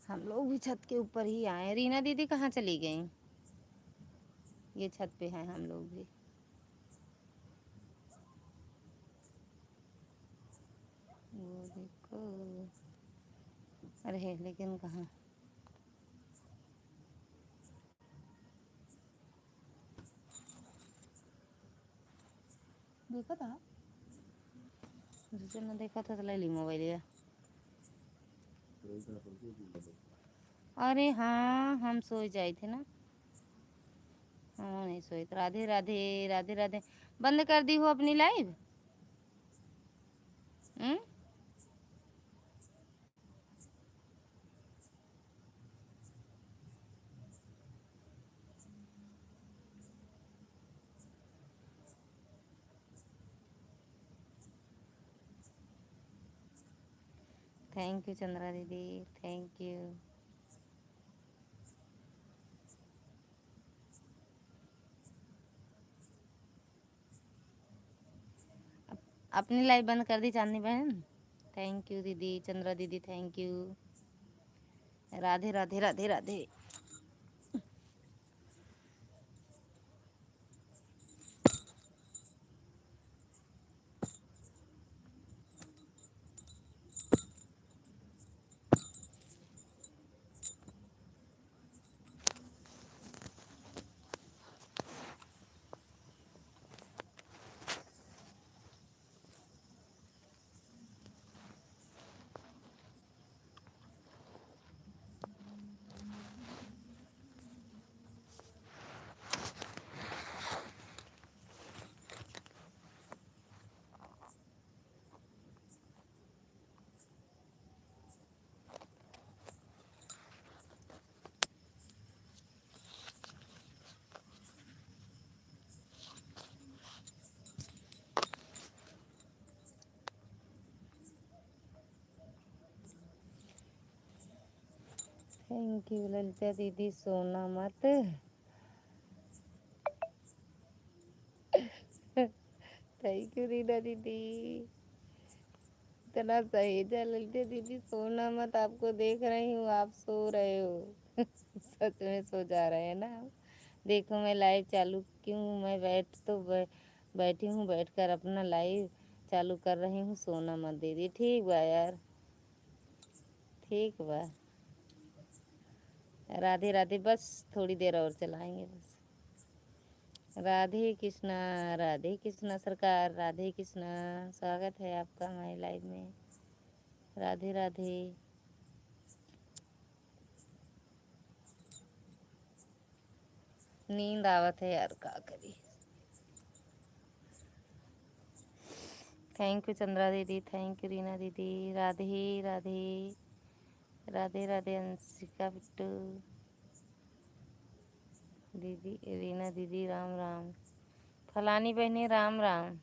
हम लोग भी छत के ऊपर ही आए। रीना दीदी कहाँ चली गई? ये छत पे हैं हम लोग भी। वो देखो, अरे लेकिन कहाँ देखा था? जिसे न देखा था तो ले ली मोबाइल या। अरे हाँ, हम सो जाए थे ना, हाँ नहीं सोए। तो राधे राधे, राधे राधे। बंद कर दी हो अपनी लाइव? थैंक यू चंद्रा दीदी, थैंक यू। अपनी लाइव बंद कर दी चांदनी बहन। थैंक यू दीदी, चंद्रा दीदी, thank you. Radhe Radhe, Radhe Radhe. Thank you Lalita दीदी, सोना मत। थैंक यू रीना दीदी, इतना सही है ललिता दीदी, सोना मत। आपको देख रही हूँ, आप सो रहे हो। सच में सो जा रहे हैं ना आप। देखो मैं लाइव चालू क्यों, मैं बैठी हूँ, बैठकर अपना लाइव चालू कर रही हूँ। सोना मत दीदी, ठीक बा यार, ठीक बा। राधे राधे, बस थोड़ी देर और चलाएंगे बस। राधे कृष्णा, राधे कृष्णा सरकार, राधे कृष्णा। स्वागत है आपका हमारे लाइव में। राधे राधे। नींद आवत है यार, का करी। थैंक यू चंद्रा दीदी, थैंक यू रीना दीदी, राधे राधे, राधे राधे अंशिका बिट्टू दीदी, रीना दीदी राम राम, फलानी बहनी Ram Ram.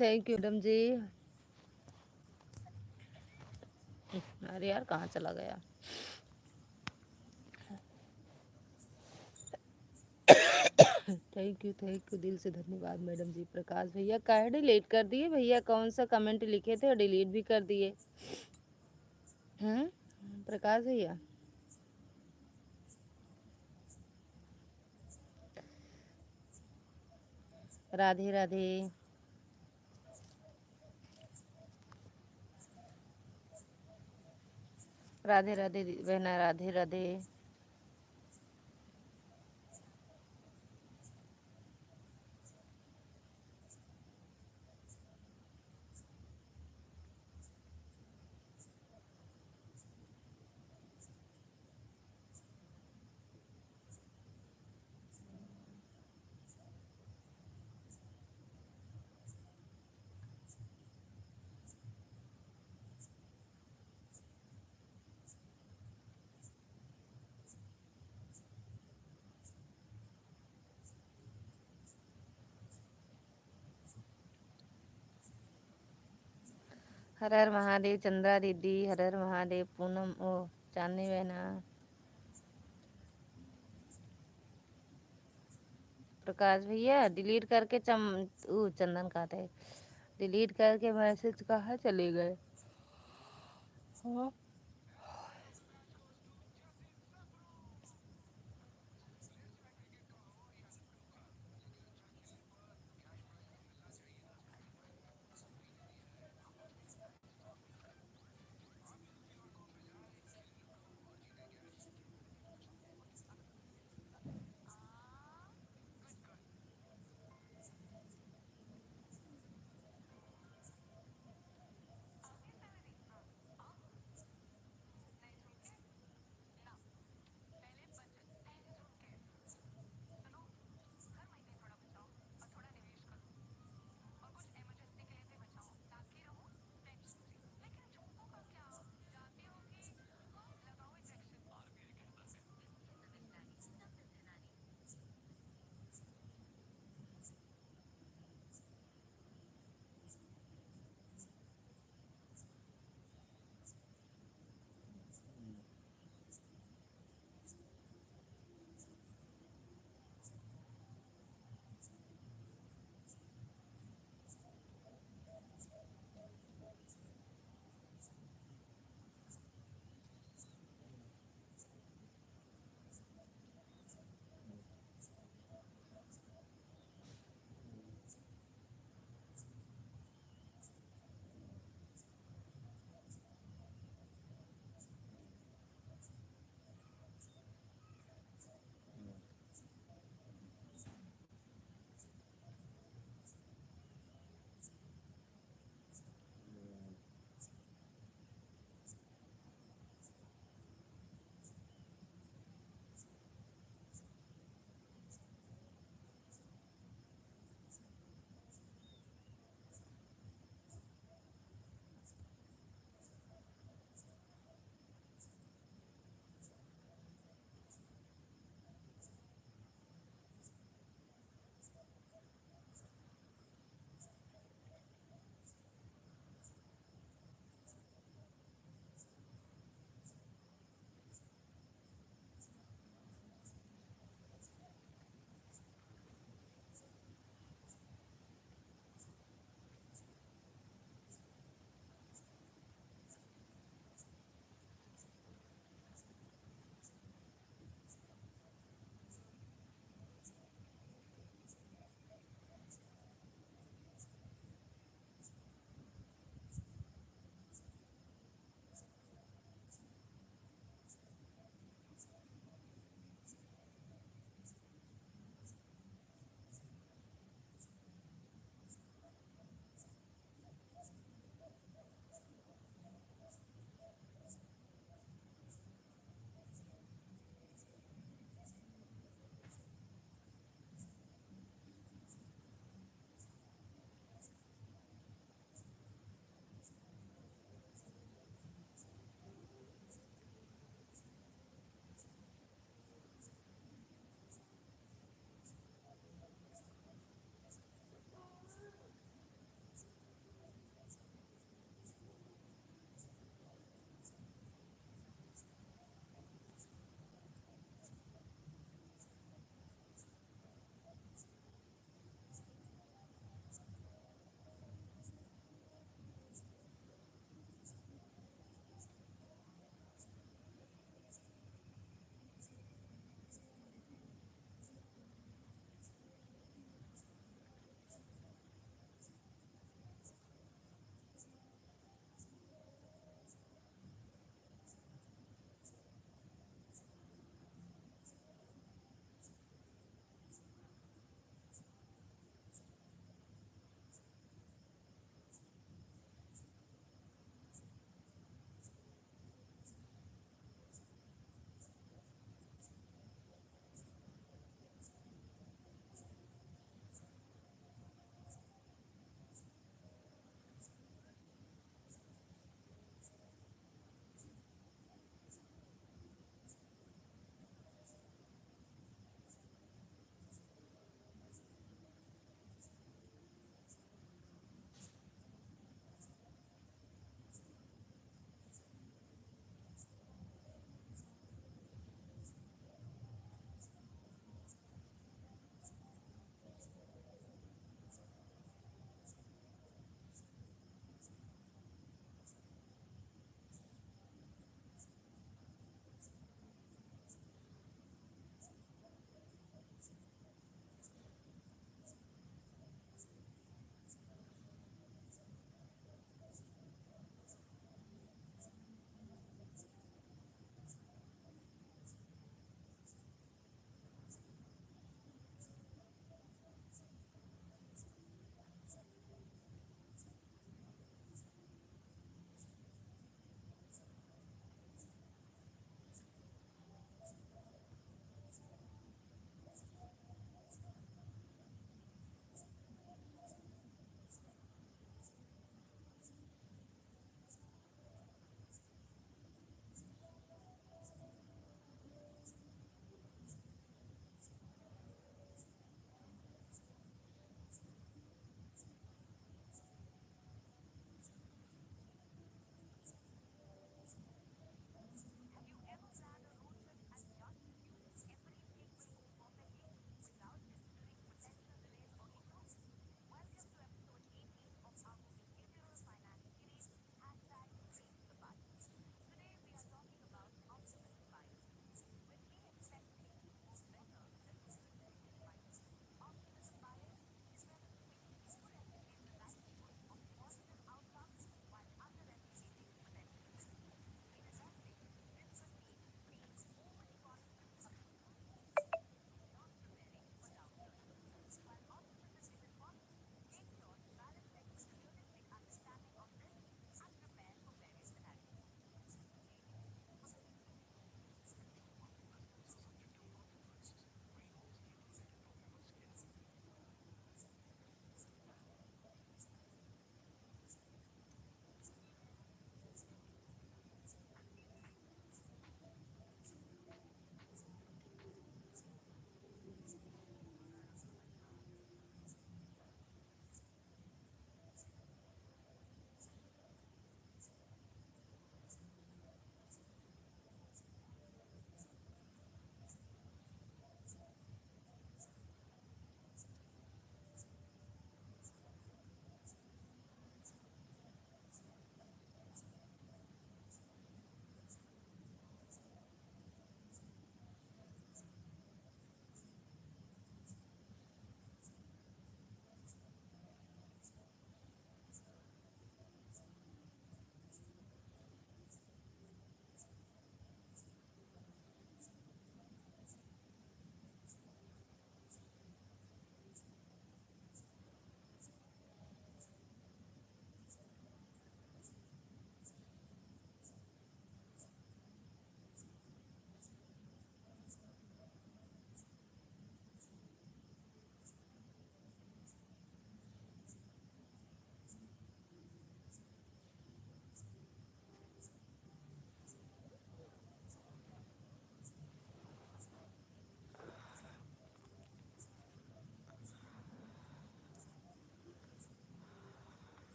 Thank you madam ji. अरे यार कहाँ चला गया। थैंक यू दिल से धन्यवाद मैडम जी। प्रकाश भैया काहे डिलीट कर दिए भैया, कौन सा कमेंट लिखे थे और डिलीट भी कर दिए। प्रकाश भैया राधे राधे, राधे राधे बहना, राधे राधे। हर हर महादेव चंद्रा दीदी, हर हर महादेव पूनम, ओ चांदनी बहना, प्रकाश भैया डिलीट करके चंदन कहते हैं डिलीट करके मैसेज कहाँ चले गए। हाँ?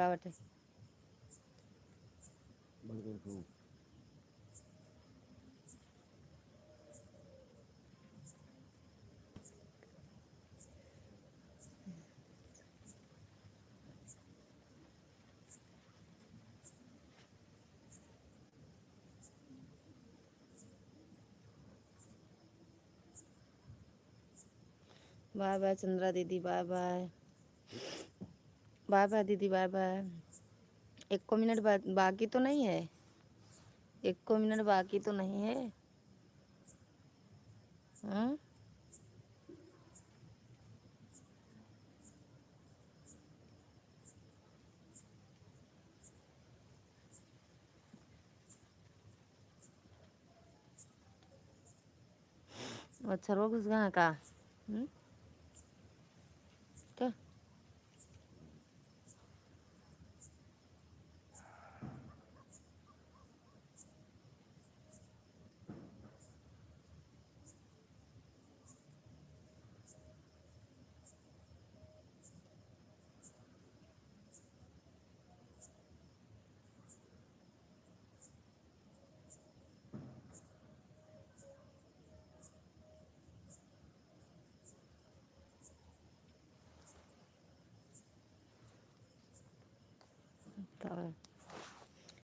का बटे बर्गर को बाय बाय चंद्रा दीदी, बाय बाय, बाय बाय दीदी, बाय बाय। 1 मिनट बाकी तो नहीं है, 1 मिनट बाकी तो नहीं है। मच्छर वो घुस गया का? क्या है?